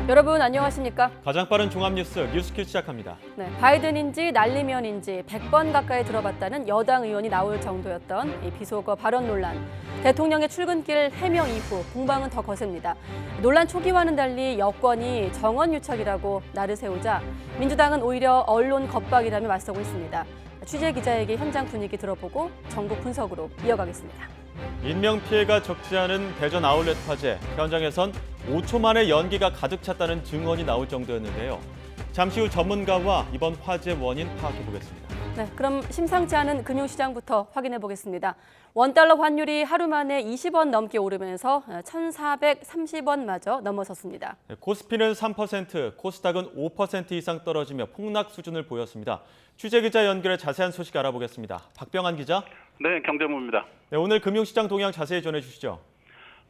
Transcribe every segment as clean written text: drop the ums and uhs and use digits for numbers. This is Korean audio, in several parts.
여러분 안녕하십니까? 가장 빠른 종합뉴스 뉴스킬 시작합니다. 네, 바이든인지 날리면인지 100번 가까이 들어봤다는 여당 의원이 나올 정도였던 이 비속어 발언 논란. 대통령의 출근길 해명 이후 공방은 더 거셉니다. 논란 초기와는 달리 여권이 정원 유착이라고 날을 세우자 민주당은 오히려 언론 겁박이라며 맞서고 있습니다. 취재 기자에게 현장 분위기 들어보고 전국 분석으로 이어가겠습니다. 인명피해가 적지 않은 대전 아울렛 화재. 현장에선 5초 만에 연기가 가득 찼다는 증언이 나올 정도였는데요. 잠시 후 전문가와 이번 화재 원인 파악해보겠습니다. 네, 그럼 심상치 않은 금융시장부터 확인해 보겠습니다. 원달러 환율이 하루 만에 20원 넘게 오르면서 1,430원마저 넘어섰습니다. 코스피는 3%, 코스닥은 5% 이상 떨어지며 폭락 수준을 보였습니다. 취재기자 연결해 자세한 소식 알아보겠습니다. 박병한 기자. 네, 경제부입니다. 네, 오늘 금융시장 동향 자세히 전해주시죠.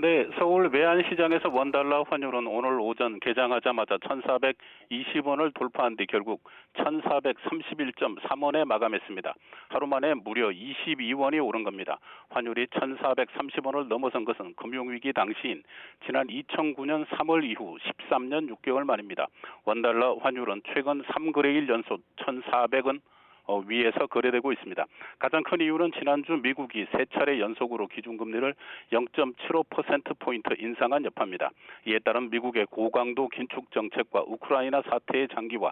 네, 서울 외환시장에서 원달러 환율은 오늘 오전 개장하자마자 1,420원을 돌파한 뒤 결국 1,431.3원에 마감했습니다. 하루 만에 무려 22원이 오른 겁니다. 환율이 1,430원을 넘어선 것은 금융위기 당시인 지난 2009년 3월 이후 13년 6개월 만입니다. 원달러 환율은 최근 3거래일 연속 1,400원 위에서 거래되고 있습니다. 가장 큰 이유는 지난주 미국이 세 차례 연속으로 기준금리를 0.75%포인트 인상한 여파입니다. 이에 따른 미국의 고강도 긴축 정책과 우크라이나 사태의 장기화,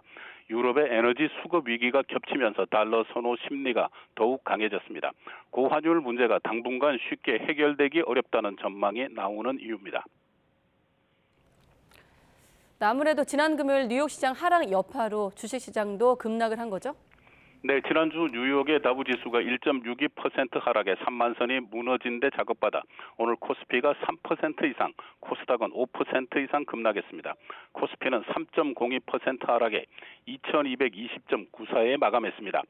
유럽의 에너지 수급 위기가 겹치면서 달러 선호 심리가 더욱 강해졌습니다. 고환율 문제가 당분간 쉽게 해결되기 어렵다는 전망이 나오는 이유입니다. 아무래도 지난 금요일 뉴욕 시장 하락 여파로 주식시장도 급락을 한 거죠? 네, 지난주 뉴욕의 다우지수가 1.62% 하락해 3만 선이 무너진 데 작업받아 오늘 코스피가 3% 이상, 코스닥은 5% 이상 급락했습니다. 코스피는 3.02% 하락해 2220.94에 마감했습니다.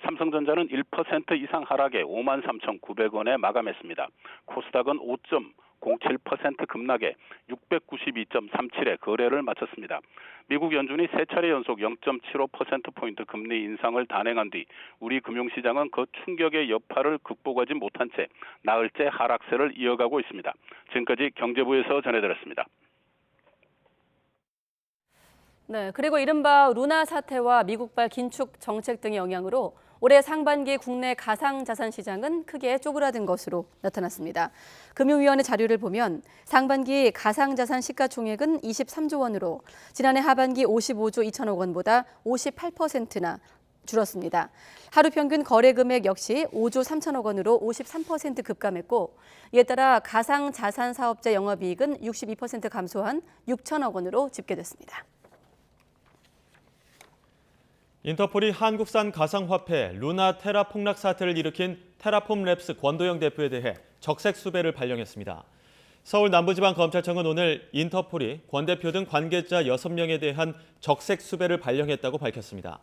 삼성전자는 1% 이상 하락해 53,900원에 마감했습니다. 코스닥은 5.07% 급락해 692.37에 거래를 마쳤습니다. 미국 연준이 세 차례 연속 0.75%포인트 금리 인상을 단행한 뒤 우리 금융시장은 그 충격의 여파를 극복하지 못한 채 나흘째 하락세를 이어가고 있습니다. 지금까지 경제부에서 전해드렸습니다. 네, 그리고 이른바 루나 사태와 미국발 긴축 정책 등의 영향으로 올해 상반기 국내 가상자산 시장은 크게 쪼그라든 것으로 나타났습니다. 금융위원회 자료를 보면 상반기 가상자산 시가총액은 23조 원으로 지난해 하반기 55조 2천억 원보다 58%나 줄었습니다. 하루 평균 거래 금액 역시 5조 3천억 원으로 53% 급감했고 이에 따라 가상자산 사업자 영업이익은 62% 감소한 6천억 원으로 집계됐습니다. 인터폴이 한국산 가상화폐 루나 테라 폭락 사태를 일으킨 테라폼랩스 권도영 대표에 대해 적색 수배를 발령했습니다. 서울 남부지방검찰청은 오늘 인터폴이 권 대표 등 관계자 6명에 대한 적색 수배를 발령했다고 밝혔습니다.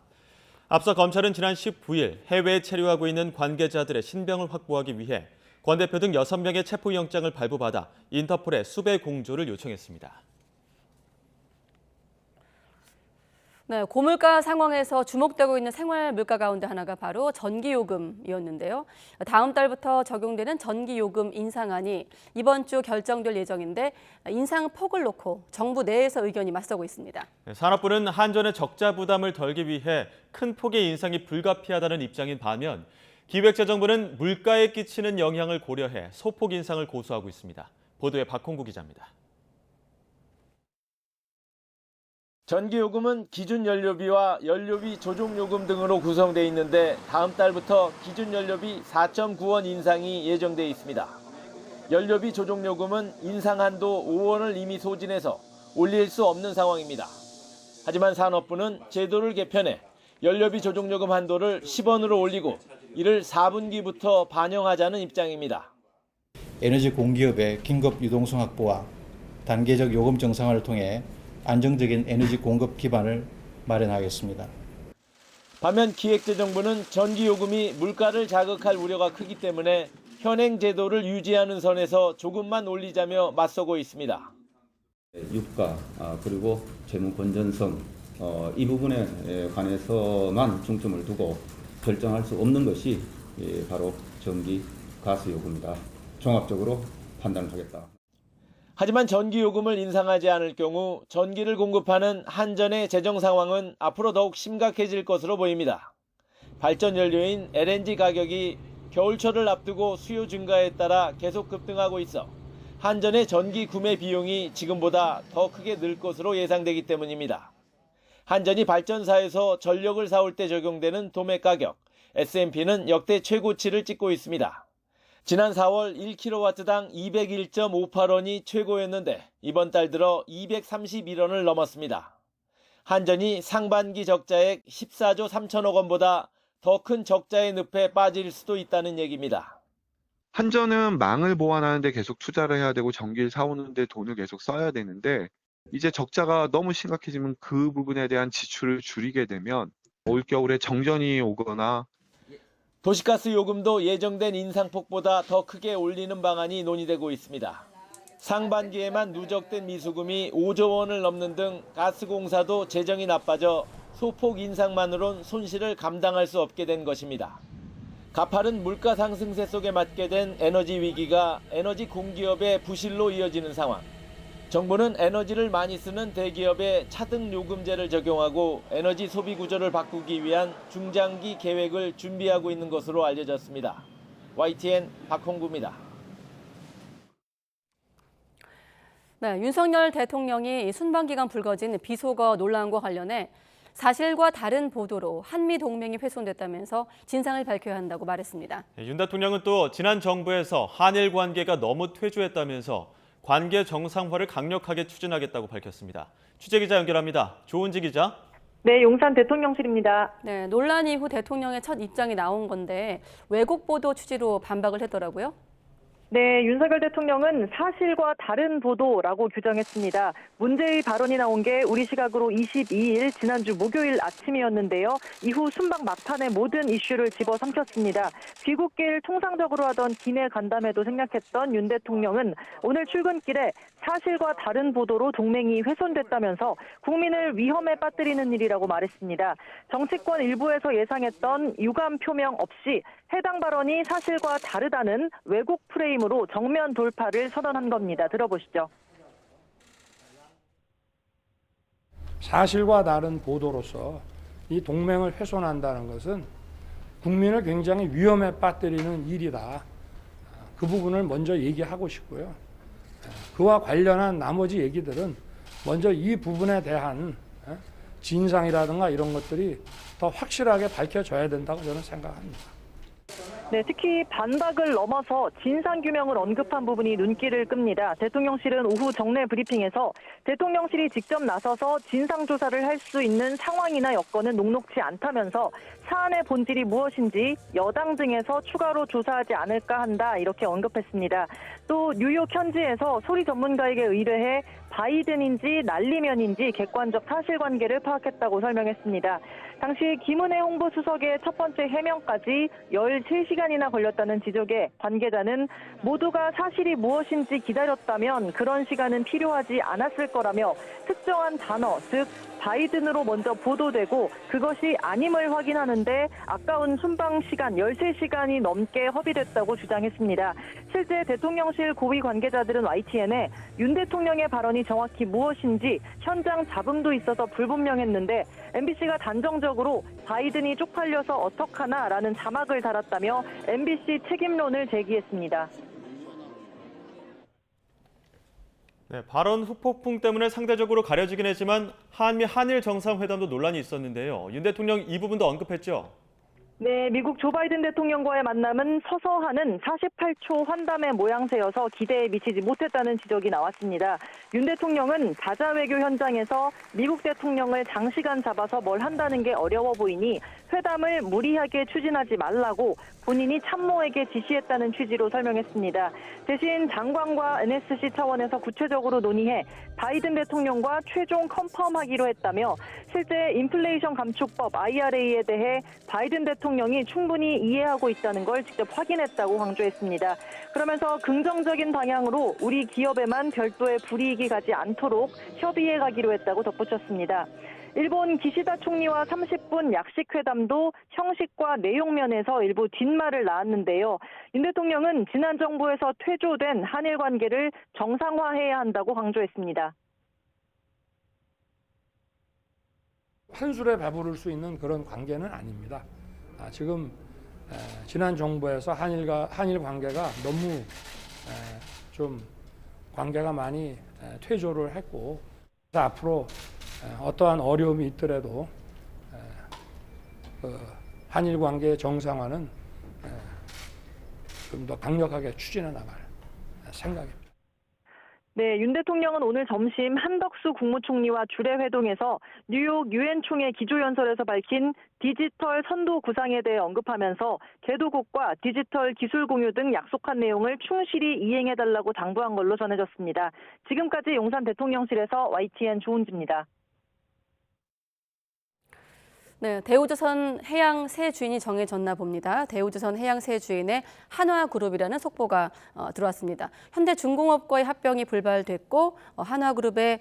앞서 검찰은 지난 19일 해외에 체류하고 있는 관계자들의 신병을 확보하기 위해 권 대표 등 6명의 체포영장을 발부받아 인터폴에 수배 공조를 요청했습니다. 네, 고물가 상황에서 주목되고 있는 생활 물가 가운데 하나가 바로 전기요금이었는데요. 다음 달부터 적용되는 전기요금 인상안이 이번 주 결정될 예정인데 인상 폭을 놓고 정부 내에서 의견이 맞서고 있습니다. 산업부는 한전의 적자 부담을 덜기 위해 큰 폭의 인상이 불가피하다는 입장인 반면 기획재정부는 물가에 끼치는 영향을 고려해 소폭 인상을 고수하고 있습니다. 보도에 박홍구 기자입니다. 전기요금은 기준연료비와 연료비 조종요금 등으로 구성되어 있는데 다음 달부터 기준연료비 4.9원 인상이 예정돼 있습니다. 연료비 조종요금은 인상 한도 5원을 이미 소진해서 올릴 수 없는 상황입니다. 하지만 산업부는 제도를 개편해 연료비 조종요금 한도를 10원으로 올리고 이를 4분기부터 반영하자는 입장입니다. 에너지 공기업의 긴급 유동성 확보와 단계적 요금 정상화를 통해 안정적인 에너지 공급 기반을 마련하겠습니다. 반면 기획재정부는 전기요금이 물가를 자극할 우려가 크기 때문에 현행 제도를 유지하는 선에서 조금만 올리자며 맞서고 있습니다. 유가 그리고 재무 건전성 이 부분에 관해서만 중점을 두고 결정할 수 없는 것이 바로 전기 가스 요금이다. 종합적으로 판단을 하겠다. 하지만 전기요금을 인상하지 않을 경우 전기를 공급하는 한전의 재정 상황은 앞으로 더욱 심각해질 것으로 보입니다. 발전연료인 LNG 가격이 겨울철을 앞두고 수요 증가에 따라 계속 급등하고 있어 한전의 전기 구매 비용이 지금보다 더 크게 늘 것으로 예상되기 때문입니다. 한전이 발전사에서 전력을 사올 때 적용되는 도매 가격, S&P는 역대 최고치를 찍고 있습니다. 지난 4월 1kW당 201.58원이 최고였는데 이번 달 들어 231원을 넘었습니다. 한전이 상반기 적자액 14조 3천억 원보다 더 큰 적자의 늪에 빠질 수도 있다는 얘기입니다. 한전은 망을 보완하는데 계속 투자를 해야 되고 전기를 사오는데 돈을 계속 써야 되는데 이제 적자가 너무 심각해지면 그 부분에 대한 지출을 줄이게 되면 올겨울에 정전이 오거나 도시가스 요금도 예정된 인상폭보다 더 크게 올리는 방안이 논의되고 있습니다. 상반기에만 누적된 미수금이 5조 원을 넘는 등 가스공사도 재정이 나빠져 소폭 인상만으론 손실을 감당할 수 없게 된 것입니다. 가파른 물가 상승세 속에 맞게 된 에너지 위기가 에너지 공기업의 부실로 이어지는 상황. 정부는 에너지를 많이 쓰는 대기업에 차등 요금제를 적용하고 에너지 소비 구조를 바꾸기 위한 중장기 계획을 준비하고 있는 것으로 알려졌습니다. YTN 박홍구입니다. 네, 윤석열 대통령이 순방기간 불거진 비속어 논란과 관련해 사실과 다른 보도로 한미 동맹이 훼손됐다면서 진상을 밝혀야 한다고 말했습니다. 윤 대통령은 또 지난 정부에서 한일 관계가 너무 퇴조했다면서 관계 정상화를 강력하게 추진하겠다고 밝혔습니다. 취재기자 연결합니다. 조은지 기자. 네, 용산 대통령실입니다. 네, 논란 이후 대통령의 첫 입장이 나온 건데 왜곡 보도 취지로 반박을 했더라고요. 네, 윤석열 대통령은 사실과 다른 보도라고 규정했습니다. 문제의 발언이 나온 게 우리 시각으로 22일 지난주 목요일 아침이었는데요. 이후 순방 막판에 모든 이슈를 집어삼켰습니다. 귀국길 통상적으로 하던 기내 간담회도 생략했던 윤 대통령은 오늘 출근길에 사실과 다른 보도로 동맹이 훼손됐다면서 국민을 위험에 빠뜨리는 일이라고 말했습니다. 정치권 일부에서 예상했던 유감 표명 없이 해당 발언이 사실과 다르다는 왜곡 프레임으로 정면 돌파를 선언한 겁니다. 들어보시죠. 사실과 다른 보도로서 이 동맹을 훼손한다는 것은 국민을 굉장히 위험에 빠뜨리는 일이다. 그 부분을 먼저 얘기하고 싶고요. 그와 관련한 나머지 얘기들은 먼저 이 부분에 대한 진상이라든가 이런 것들이 더 확실하게 밝혀져야 된다고 저는 생각합니다. 네, 특히 반박을 넘어서 진상규명을 언급한 부분이 눈길을 끕니다. 대통령실은 오후 정례 브리핑에서 대통령실이 직접 나서서 진상조사를 할 수 있는 상황이나 여건은 녹록지 않다면서 사안의 본질이 무엇인지 여당 등에서 추가로 조사하지 않을까 한다 이렇게 언급했습니다. 또 뉴욕 현지에서 소리 전문가에게 의뢰해 바이든인지 날리면인지 객관적 사실관계를 파악했다고 설명했습니다. 당시 김은혜 홍보수석의 첫 번째 해명까지 13시간이나 걸렸다는 지적에 관계자는 모두가 사실이 무엇인지 기다렸다면 그런 시간은 필요하지 않았을 거라며 특정한 단어, 즉 바이든으로 먼저 보도되고 그것이 아님을 확인하는데 아까운 순방 시간 13시간이 넘게 허비됐다고 주장했습니다. 실제 대통령실 고위 관계자들은 YTN에 윤 대통령의 발언이 정확히 무엇인지 현장 잡음도 있어서 불분명했는데 MBC가 단정적으로 바이든이 쪽팔려서 어떡하나라는 자막을 달았다며 MBC 책임론을 제기했습니다. 네, 발언 후폭풍 때문에 상대적으로 가려지긴 했지만 한일 정상회담도 논란이 있었는데요. 윤 대통령 이 부분도 언급했죠. 네, 미국 조 바이든 대통령과의 만남은 서서 하는 48초 환담의 모양새여서 기대에 미치지 못했다는 지적이 나왔습니다. 윤 대통령은 다자 외교 현장에서 미국 대통령을 장시간 잡아서 뭘 한다는 게 어려워 보이니 회담을 무리하게 추진하지 말라고 본인이 참모에게 지시했다는 취지로 설명했습니다. 대신 장관과 NSC 차원에서 구체적으로 논의해 바이든 대통령과 최종 컨펌하기로 했다며 실제 인플레이션 감축법 IRA에 대해 바이든 대통령이 충분히 이해하고 있다는 걸 직접 확인했다고 강조했습니다. 그러면서 긍정적인 방향으로 우리 기업에만 별도의 불이익이 가지 않도록 협의해 가기로 했다고 덧붙였습니다. 일본 기시다 총리와 30분 약식 회담도 형식과 내용 면에서 일부 뒷말을 낳았는데요. 윤 대통령은 지난 정부에서 퇴조된 한일 관계를 정상화해야 한다고 강조했습니다. 한술에 배부를 수 있는 그런 관계는 아닙니다. 지금 지난 정부에서 한일 관계가 너무 좀 관계가 많이 퇴조를 했고, 앞으로 어떠한 어려움이 있더라도 한일 관계의 정상화는 좀 더 강력하게 추진해 나갈 생각입니다. 네, 윤 대통령은 오늘 점심 한덕수 국무총리와 주례 회동에서 뉴욕 유엔 총회 기조연설에서 밝힌 디지털 선도 구상에 대해 언급하면서 개도국과 디지털 기술 공유 등 약속한 내용을 충실히 이행해달라고 당부한 걸로 전해졌습니다. 지금까지 용산 대통령실에서 YTN 조은지입니다. 네, 대우조선 해양 새 주인이 정해졌나 봅니다. 대우조선 해양 새 주인의 한화그룹이라는 속보가 들어왔습니다. 현대중공업과의 합병이 불발됐고 한화그룹의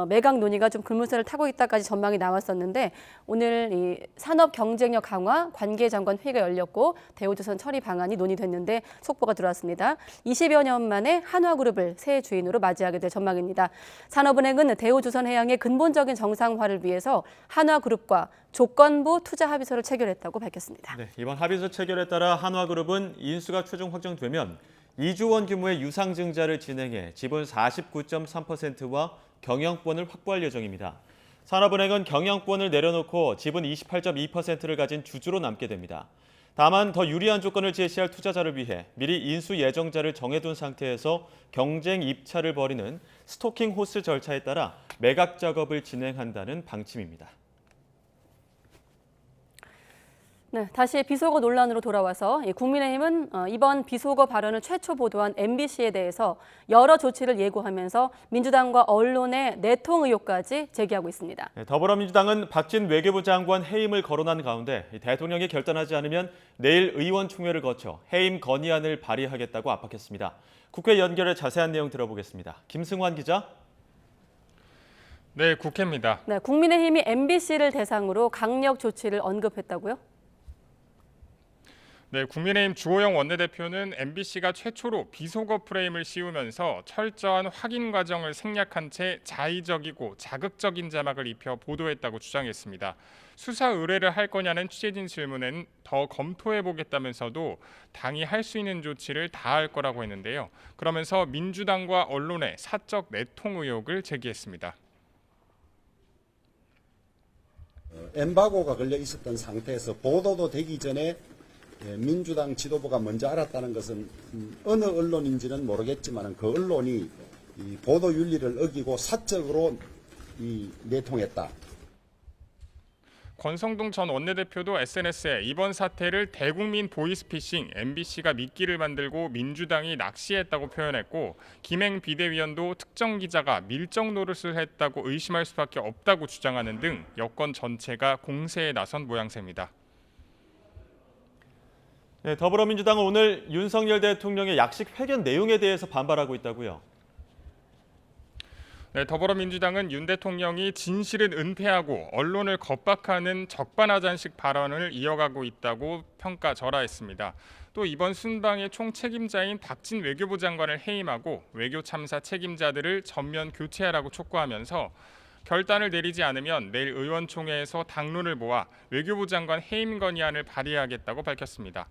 매각 논의가 좀 급물살을 타고 있다까지 전망이 나왔었는데 오늘 이 산업 경쟁력 강화 관계장관 회의가 열렸고 대우조선 처리 방안이 논의됐는데 속보가 들어왔습니다. 20여 년 만에 한화그룹을 새 주인으로 맞이하게 될 전망입니다. 산업은행은 대우조선 해양의 근본적인 정상화를 위해서 한화그룹과 조건부 투자 합의서를 체결했다고 밝혔습니다. 네, 이번 합의서 체결에 따라 한화그룹은 인수가 최종 확정되면 2조 원 규모의 유상증자를 진행해 지분 49.3%와 경영권을 확보할 예정입니다. 산업은행은 경영권을 내려놓고 지분 28.2%를 가진 주주로 남게 됩니다. 다만 더 유리한 조건을 제시할 투자자를 위해 미리 인수 예정자를 정해둔 상태에서 경쟁 입찰을 벌이는 스토킹 호스 절차에 따라 매각 작업을 진행한다는 방침입니다. 네, 다시 비속어 논란으로 돌아와서 국민의힘은 이번 비속어 발언을 최초 보도한 MBC에 대해서 여러 조치를 예고하면서 민주당과 언론의 내통 의혹까지 제기하고 있습니다. 네, 더불어민주당은 박진 외교부 장관 해임을 거론한 가운데 대통령이 결단하지 않으면 내일 의원총회를 거쳐 해임 건의안을 발의하겠다고 압박했습니다. 국회 연결해 자세한 내용 들어보겠습니다. 김승환 기자. 네, 국회입니다. 네, 국민의힘이 MBC를 대상으로 강력 조치를 언급했다고요? 네, 국민의힘 주호영 원내대표는 MBC가 최초로 비속어 프레임을 씌우면서 철저한 확인 과정을 생략한 채 자의적이고 자극적인 자막을 입혀 보도했다고 주장했습니다. 수사 의뢰를 할 거냐는 취재진 질문엔 더 검토해보겠다면서도 당이 할 수 있는 조치를 다할 거라고 했는데요. 그러면서 민주당과 언론의 사적 내통 의혹을 제기했습니다. 엠바고가 걸려 있었던 상태에서 보도도 되기 전에 민주당 지도부가 먼저 알았다는 것은 어느 언론인지는 모르겠지만 그 언론이 이 보도 윤리를 어기고 사적으로 내통했다. 권성동 전 원내대표도 SNS에 이번 사태를 대국민 보이스피싱, MBC가 미끼를 만들고 민주당이 낚시했다고 표현했고, 김행 비대위원도 특정 기자가 밀정 노릇을 했다고 의심할 수밖에 없다고 주장하는 등 여권 전체가 공세에 나선 모양새입니다. 네, 더불어민주당은 오늘 윤석열 대통령의 약식 회견 내용에 대해서 반발하고 있다고요. 네, 더불어민주당은 윤 대통령이 진실은 은폐하고 언론을 겁박하는 적반하장식 발언을 이어가고 있다고 평가절하했습니다. 또 이번 순방의 총책임자인 박진 외교부 장관을 해임하고 외교 참사 책임자들을 전면 교체하라고 촉구하면서 결단을 내리지 않으면 내일 의원총회에서 당론을 모아 외교부 장관 해임 건의안을 발의하겠다고 밝혔습니다.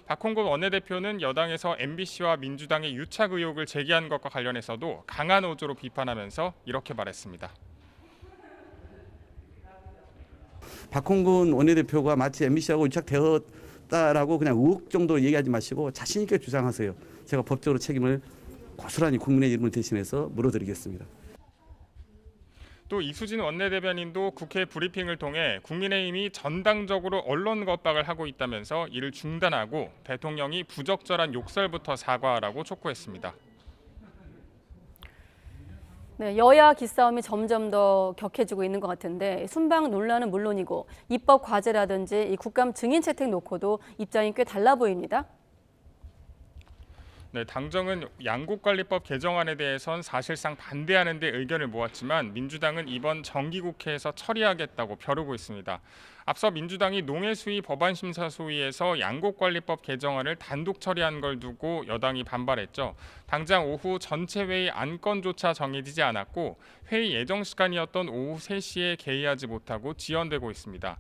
박홍근 원내대표는 여당에서 MBC와 민주당의 유착 의혹을 제기한 것과 관련해서도 강한 어조로 비판하면서 이렇게 말했습니다. 박홍근 원내대표가 마치 MBC하고 유착되었다라고 그냥 의혹 정도로 얘기하지 마시고 자신 있게 주장하세요. 제가 법적으로 책임을 고스란히 국민의 이름을 대신해서 물어드리겠습니다. 또 이수진 원내대변인도 국회 브리핑을 통해 국민의힘이 전당적으로 언론 겁박을 하고 있다면서 이를 중단하고 대통령이 부적절한 욕설부터 사과하라고 촉구했습니다. 네, 여야 기싸움이 점점 더 격해지고 있는 것 같은데 순방 논란은 물론이고 입법 과제라든지 이 국감 증인 채택 놓고도 입장이 꽤 달라 보입니다. 네, 당정은 양국관리법 개정안에 대해선 사실상 반대하는 데 의견을 모았지만 민주당은 이번 정기국회에서 처리하겠다고 벼르고 있습니다. 앞서 민주당이 농해수위 법안심사소위에서 양국관리법 개정안을 단독 처리한 걸 두고 여당이 반발했죠. 당장 오후 전체 회의 안건조차 정해지지 않았고 회의 예정 시간이었던 오후 3시에 개의하지 못하고 지연되고 있습니다.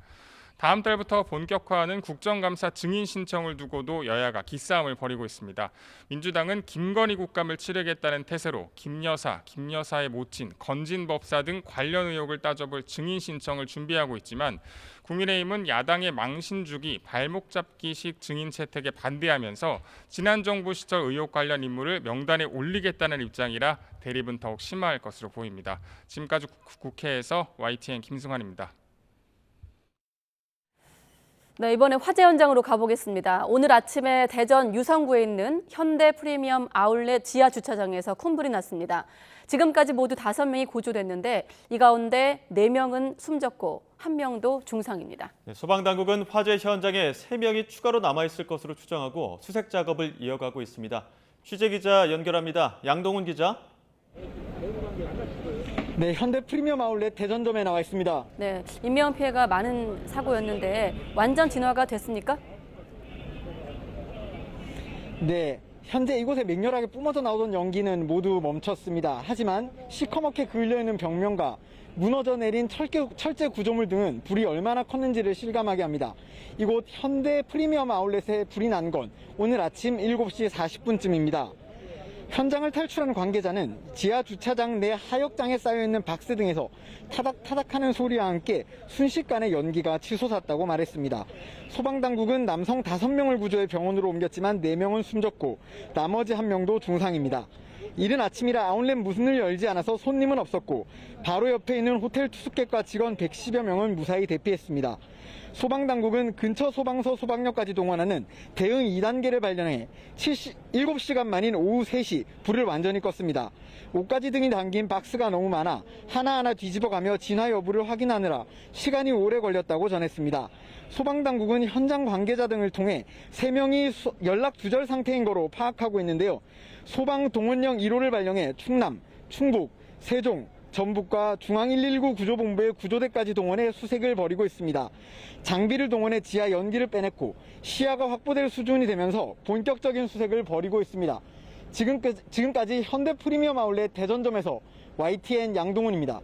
다음 달부터 본격화하는 국정감사 증인 신청을 두고도 여야가 기싸움을 벌이고 있습니다. 민주당은 김건희 국감을 치르겠다는 태세로 김 여사의 모친, 건진 법사 등 관련 의혹을 따져볼 증인 신청을 준비하고 있지만 국민의힘은 야당의 망신주기, 발목 잡기식 증인 채택에 반대하면서 지난 정부 시절 의혹 관련 인물을 명단에 올리겠다는 입장이라 대립은 더욱 심화할 것으로 보입니다. 지금까지 국회에서 YTN 김승환입니다. 네, 이번에 화재 현장으로 가보겠습니다. 오늘 아침에 대전 유성구에 있는 현대 프리미엄 아울렛 지하 주차장에서 큰 불이 났습니다. 지금까지 모두 5명이 구조됐는데 이 가운데 4명은 숨졌고 1명도 중상입니다. 네, 소방당국은 화재 현장에 3명이 추가로 남아있을 것으로 추정하고 수색 작업을 이어가고 있습니다. 취재기자 연결합니다. 양동훈 기자. 네, 현대 프리미엄 아울렛 대전점에 나와 있습니다. 네, 인명피해가 많은 사고였는데 완전 진화가 됐습니까? 네, 현재 이곳에 맹렬하게 뿜어져 나오던 연기는 모두 멈췄습니다. 하지만 시커멓게 그을려있는 벽면과 무너져 내린 철제 구조물 등은 불이 얼마나 컸는지를 실감하게 합니다. 이곳 현대 프리미엄 아울렛에 불이 난 건 오늘 아침 7시 40분쯤입니다. 현장을 탈출한 관계자는 지하 주차장 내 하역장에 쌓여있는 박스 등에서 타닥타닥하는 소리와 함께 순식간에 연기가 치솟았다고 말했습니다. 소방당국은 남성 5명을 구조해 병원으로 옮겼지만 4명은 숨졌고 나머지 1명도 중상입니다. 이른 아침이라 아울렛 문을 열지 않아서 손님은 없었고 바로 옆에 있는 호텔 투숙객과 직원 110여 명은 무사히 대피했습니다. 소방당국은 근처 소방서 소방력까지 동원하는 대응 2단계를 발령해 7시간 만인 오후 3시 불을 완전히 껐습니다. 옷가지 등이 담긴 박스가 너무 많아 하나하나 뒤집어가며 진화 여부를 확인하느라 시간이 오래 걸렸다고 전했습니다. 소방당국은 현장 관계자 등을 통해 3명이 연락 두절 상태인 거로 파악하고 있는데요. 소방동원령 1호를 발령해 충남, 충북, 세종, 전북과 중앙119 구조본부의 구조대까지 동원해 수색을 벌이고 있습니다. 장비를 동원해 지하 연기를 빼냈고 시야가 확보될 수준이 되면서 본격적인 수색을 벌이고 있습니다. 지금까지 현대 프리미엄 아울렛 대전점에서 YTN 양동훈입니다.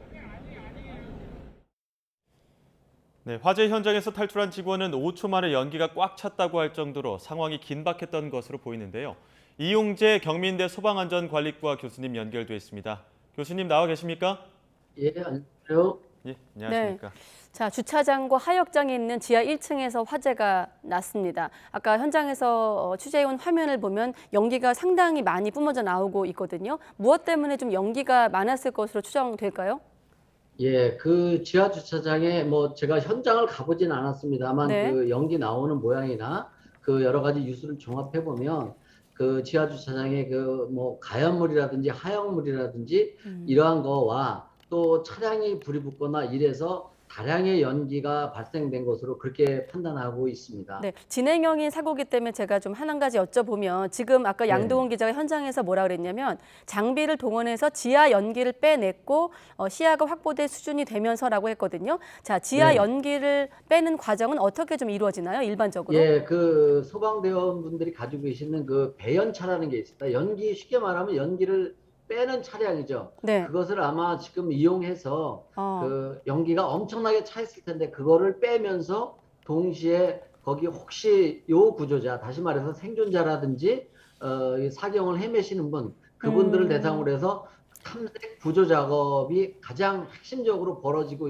네, 화재 현장에서 탈출한 직원은 5초 만에 연기가 꽉 찼다고 할 정도로 상황이 긴박했던 것으로 보이는데요. 이용재 경민대 소방안전관리과 교수님 연결돼 있습니다. 교수님 나와 계십니까? 예, 안녕하세요. 예, 안녕하십니까. 네. 자, 주차장과 하역장에 있는 지하 1층에서 화재가 났습니다. 아까 현장에서 취재해온 화면을 보면 연기가 상당히 많이 뿜어져 나오고 있거든요. 무엇 때문에 좀 연기가 많았을 것으로 추정될까요? 예, 그 지하 주차장에 제가 현장을 가보진 않았습니다만 네. 그 연기 나오는 모양이나 그 여러 가지 뉴스를 종합해 보면 그 지하 주차장에 가연물이라든지 하역물이라든지 이러한 거와 또 차량이 불이 붙거나 이래서 다량의 연기가 발생된 것으로 그렇게 판단하고 있습니다. 네, 진행형인 사고기 때문에 제가 좀 한 가지 여쭤보면 지금 아까 양동훈 기자가 현장에서 뭐라 그랬냐면 장비를 동원해서 지하 연기를 빼냈고 시야가 확보될 수준이 되면서라고 했거든요. 자, 지하 연기를 빼는 과정은 어떻게 좀 이루어지나요? 일반적으로? 예, 그 소방대원분들이 가지고 계시는 그 배연차라는 게 있습니다. 연기 쉽게 말하면 연기를 빼는 차량이죠. 네. 그것을 아마 지금 이용해서 그 연기가 엄청나게 차 있을 텐데 그거를 빼면서 동시에 거기 혹시 요 구조자, 다시 말해서 생존자라든지 사경을 헤매시는 분, 그분들을 대상으로 해서 탐색 구조 작업이 가장 핵심적으로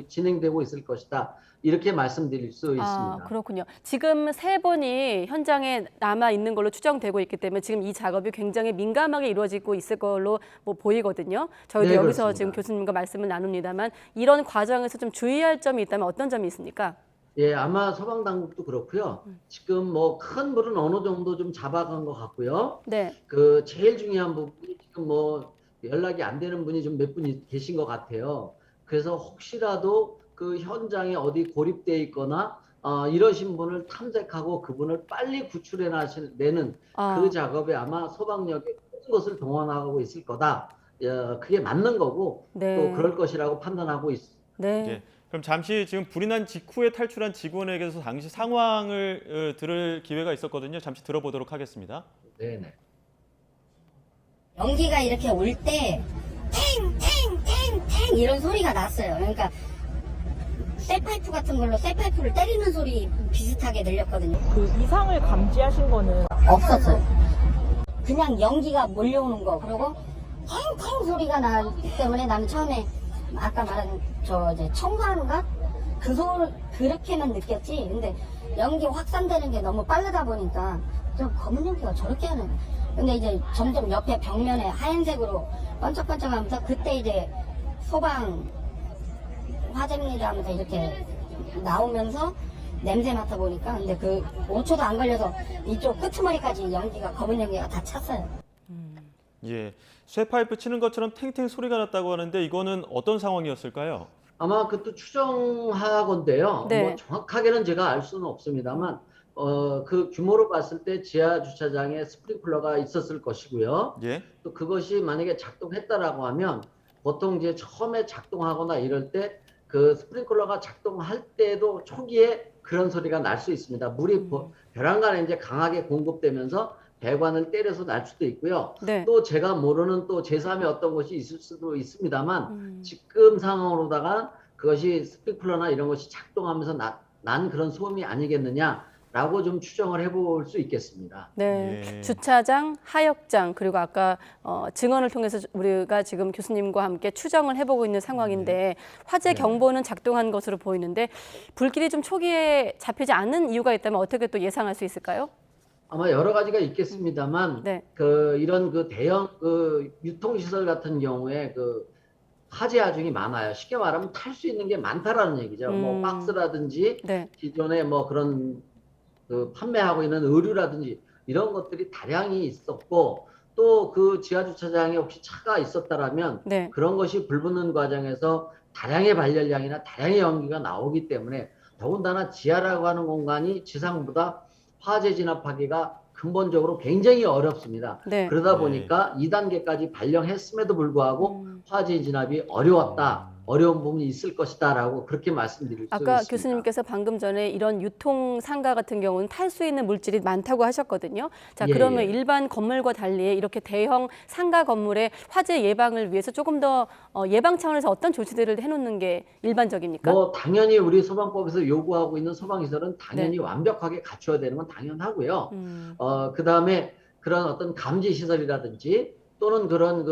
진행되고 있을 것이다. 이렇게 말씀드릴 수 있습니다. 아, 그렇군요. 지금 3분이 현장에 남아 있는 걸로 추정되고 있기 때문에 지금 이 작업이 굉장히 민감하게 이루어지고 있을 걸로 여기서 네, 여기서 그렇습니다. 지금 교수님과 말씀을 나눕니다만 이런 과정에서 좀 주의할 점이 있다면 어떤 점이 있습니까? 예, 아마 소방당국도 그렇고요. 지금 큰 불은 어느 정도 좀 잡아간 것 같고요. 네. 그 제일 중요한 부분이 지금 연락이 안 되는 분이 좀 몇 분 계신 것 같아요. 그래서 혹시라도 그 현장에 어디 고립돼 있거나 이러신 분을 탐색하고 그분을 빨리 내는 그 작업에 아마 소방력의 모든 것을 동원하고 있을 거다. 그게 맞는 거고 네. 또 그럴 것이라고 판단하고 있습니다. 네. 예, 그럼 잠시 지금 불이 난 직후에 탈출한 직원에게서 당시 상황을 들을 기회가 있었거든요. 잠시 들어보도록 하겠습니다. 네네. 연기가 이렇게 올 때 탱탱탱탱 이런 소리가 났어요. 그러니까 쇠파이프 같은 걸로 쇠파이프를 때리는 소리 비슷하게 들렸거든요. 그 이상을 감지하신 거는 없었어요. 그냥 연기가 몰려오는 거. 그리고 탱탱 소리가 나기 때문에 나는 처음에 아까 말한 이제 청소하는가? 그렇게만 느꼈지. 근데 연기 확산되는 게 너무 빠르다 보니까 좀 검은 연기가 저렇게 하는. 근데 이제 점점 옆에 벽면에 하얀색으로 번쩍번쩍하면서 그때 이제 소방 화재입니다 하면서 이렇게 나오면서 냄새 맡아보니까 근데 그 5초도 안 걸려서 이쪽 끄트머리까지 검은 연기가 다 찼어요. 예, 쇠파이프 치는 것처럼 탱탱 소리가 났다고 하는데 이거는 어떤 상황이었을까요? 아마 그것도 추정하건데요. 네. 뭐 정확하게는 제가 알 수는 없습니다만 그 규모로 봤을 때 지하 주차장에 스프링클러가 있었을 것이고요. 예. 또 그것이 만약에 작동했다라고 하면 보통 이제 처음에 작동하거나 이럴 때 그 스프링클러가 작동할 때도 초기에 그런 소리가 날 수 있습니다. 물이 벼랑간에 이제 강하게 공급되면서 배관을 때려서 날 수도 있고요. 네. 또 제가 모르는 또 제3의 어떤 것이 있을 수도 있습니다만 지금 상황으로다가 그것이 스프링클러나 이런 것이 작동하면서 난 그런 소음이 아니겠느냐라고 좀 추정을 해볼 수 있겠습니다. 네, 예. 주차장, 하역장 그리고 아까 증언을 통해서 우리가 지금 교수님과 함께 추정을 해보고 있는 상황인데 화재 경보는 작동한 것으로 보이는데 불길이 좀 초기에 잡히지 않는 이유가 있다면 어떻게 또 예상할 수 있을까요? 아마 여러 가지가 있겠습니다만 네. 이런 대형 유통시설 같은 경우에 화재 하중이 많아요. 쉽게 말하면 탈 수 있는 게 많다라는 얘기죠. 뭐 박스라든지 네. 기존에 뭐 그런 판매하고 있는 의류라든지 이런 것들이 다량이 있었고 또 그 지하 주차장에 혹시 차가 있었다라면 네. 그런 것이 불 붙는 과정에서 다량의 발열량이나 다량의 연기가 나오기 때문에 더군다나 지하라고 하는 공간이 지상보다 화재 진압하기가 근본적으로 굉장히 어렵습니다. 네. 그러다 보니까 2단계까지 발령했음에도 불구하고 화재 진압이 어려운 부분이 있을 것이다라고 그렇게 말씀드릴 수 있습니다. 아까 교수님께서 방금 전에 이런 유통 상가 같은 경우는 탈 수 있는 물질이 많다고 하셨거든요. 자, 예, 그러면 예. 일반 건물과 달리 이렇게 대형 상가 건물의 화재 예방을 위해서 조금 더 예방 차원에서 어떤 조치들을 해놓는 게 일반적입니까? 뭐 당연히 우리 소방법에서 요구하고 있는 소방시설은 당연히 네. 완벽하게 갖춰야 되는 건 당연하고요. 그다음에 그런 어떤 감지 시설이라든지 또는 그런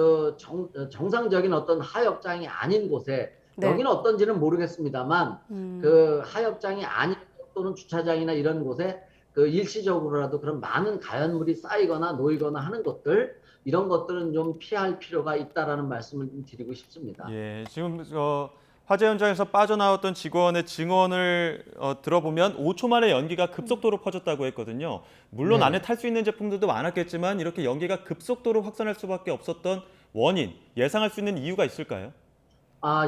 정상적인 어떤 하역장이 아닌 곳에 네. 여기는 어떤지는 모르겠습니다만 그 하역장이 아닌 또는 주차장이나 이런 곳에 일시적으로라도 그런 많은 가연물이 쌓이거나 놓이거나 하는 것들 이런 것들은 좀 피할 필요가 있다라는 말씀을 좀 드리고 싶습니다. 예, 지금 화재 현장에서 빠져나왔던 직원의 증언을 들어보면 5초 만에 연기가 급속도로 퍼졌다고 했거든요. 물론 네. 안에 탈 수 있는 제품들도 많았겠지만 이렇게 연기가 급속도로 확산할 수밖에 없었던 원인, 예상할 수 있는 이유가 있을까요?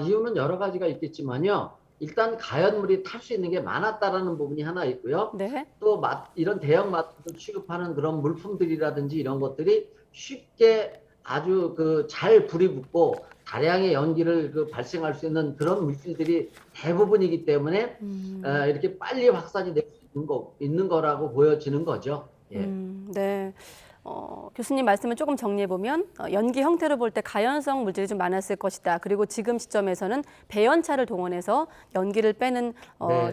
이유는 여러 가지가 있겠지만요. 일단 가연물이 탈 수 있는 게 많았다라는 부분이 하나 있고요. 네. 또 이런 대형 마트에서 취급하는 그런 물품들이라든지 이런 것들이 쉽게 아주 잘 불이 붙고 다량의 연기를 발생할 수 있는 그런 물질들이 대부분이기 때문에 이렇게 빨리 확산이 될 수 있는 거라고 보여지는 거죠. 예. 네. 교수님 말씀을 조금 정리해보면 연기 형태로 볼 때 가연성 물질이 좀 많았을 것이다. 그리고 지금 시점에서는 배연차를 동원해서 연기를 빼는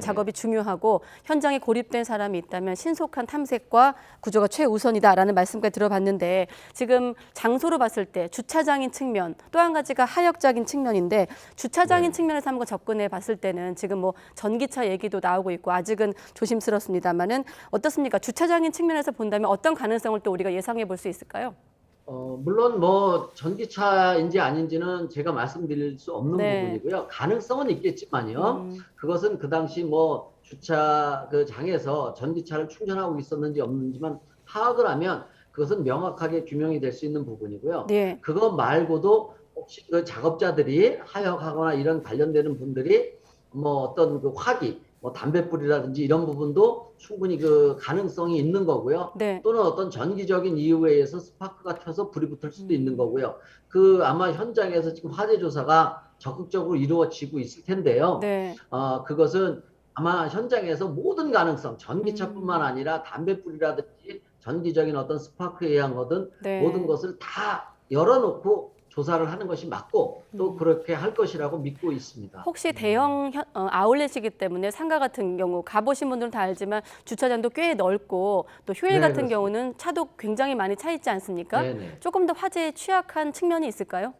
작업이 중요하고 현장에 고립된 사람이 있다면 신속한 탐색과 구조가 최우선이다라는 말씀까지 들어봤는데 지금 장소로 봤을 때 주차장인 측면 또 한 가지가 하역장인 측면인데 주차장인 측면에서 한번 접근해 봤을 때는 지금 뭐 전기차 얘기도 나오고 있고 아직은 조심스럽습니다만은 어떻습니까? 주차장인 측면에서 본다면 어떤 가능성을 또 우리가 예상해 볼 수 있을까요? 물론 뭐 전기차인지 아닌지는 제가 말씀드릴 수 없는 네. 부분이고요. 가능성은 있겠지만요. 그것은 그 당시 뭐 주차 장에서 전기차를 충전하고 있었는지 없는지만 파악을 하면 그것은 명확하게 규명이 될 수 있는 부분이고요. 네. 그거 말고도 혹시 작업자들이 하역하거나 이런 관련되는 분들이 뭐 어떤 화기 뭐 담뱃불이라든지 이런 부분도 충분히 그 가능성이 있는 거고요. 네. 또는 어떤 전기적인 이유에 의해서 스파크가 켜서 불이 붙을 수도 있는 거고요. 그 아마 현장에서 지금 화재 조사가 적극적으로 이루어지고 있을 텐데요. 네. 그것은 아마 현장에서 모든 가능성, 전기차뿐만 아니라 담뱃불이라든지 전기적인 어떤 스파크에 의한 거든 네. 모든 것을 다 열어놓고 조사를 하는 것이 맞고 또 그렇게 할 것이라고 믿고 있습니다. 혹시 대형 아울렛이기 때문에 상가 같은 경우 가보신 분들은 다 알지만 주차장도 꽤 넓고 또 휴일 네, 같은 그렇습니다. 경우는 차도 굉장히 많이 차 있지 않습니까? 네네. 조금 더 화재에 취약한 측면이 있을까요?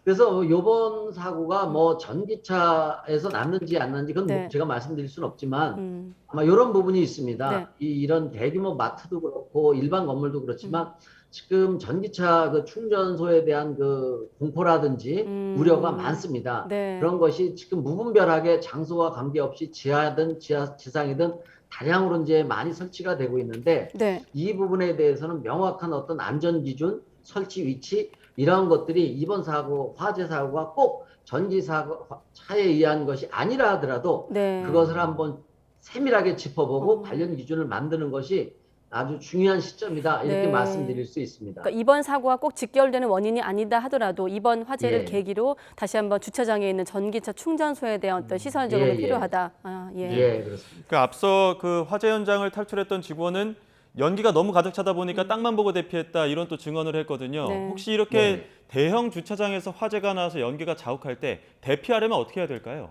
그래서 이번 사고가 뭐 전기차에서 났는지 안 났는지 그건 네. 뭐 제가 말씀드릴 수는 없지만 아마 이런 부분이 있습니다. 네. 이런 대규모 마트도 그렇고 일반 건물도 그렇지만 지금 전기차 그 충전소에 대한 그 공포라든지 우려가 많습니다. 네. 그런 것이 지금 무분별하게 장소와 관계없이 지하든 지상이든 다량으로 이제 많이 설치가 되고 있는데 네. 이 부분에 대해서는 명확한 어떤 안전 기준, 설치 위치 이런 것들이 이번 사고, 화재 사고가 꼭 전기 사고 차에 의한 것이 아니라 하더라도 네. 그것을 한번 세밀하게 짚어보고 관련 기준을 만드는 것이 아주 중요한 시점이다 이렇게 네. 말씀드릴 수 있습니다. 그러니까 이번 사고와 꼭 직결되는 원인이 아니다 하더라도 이번 화재를 예. 계기로 다시 한번 주차장에 있는 전기차 충전소에 대한 어떤 시선 적응이 예. 필요하다. 예, 그렇습니다. 그 앞서 그 화재 현장을 탈출했던 직원은 연기가 너무 가득 차다 보니까 땅만 보고 대피했다 이런 또 증언을 했거든요. 네. 혹시 이렇게 대형 주차장에서 화재가 나서 연기가 자욱할 때 대피하려면 어떻게 해야 될까요?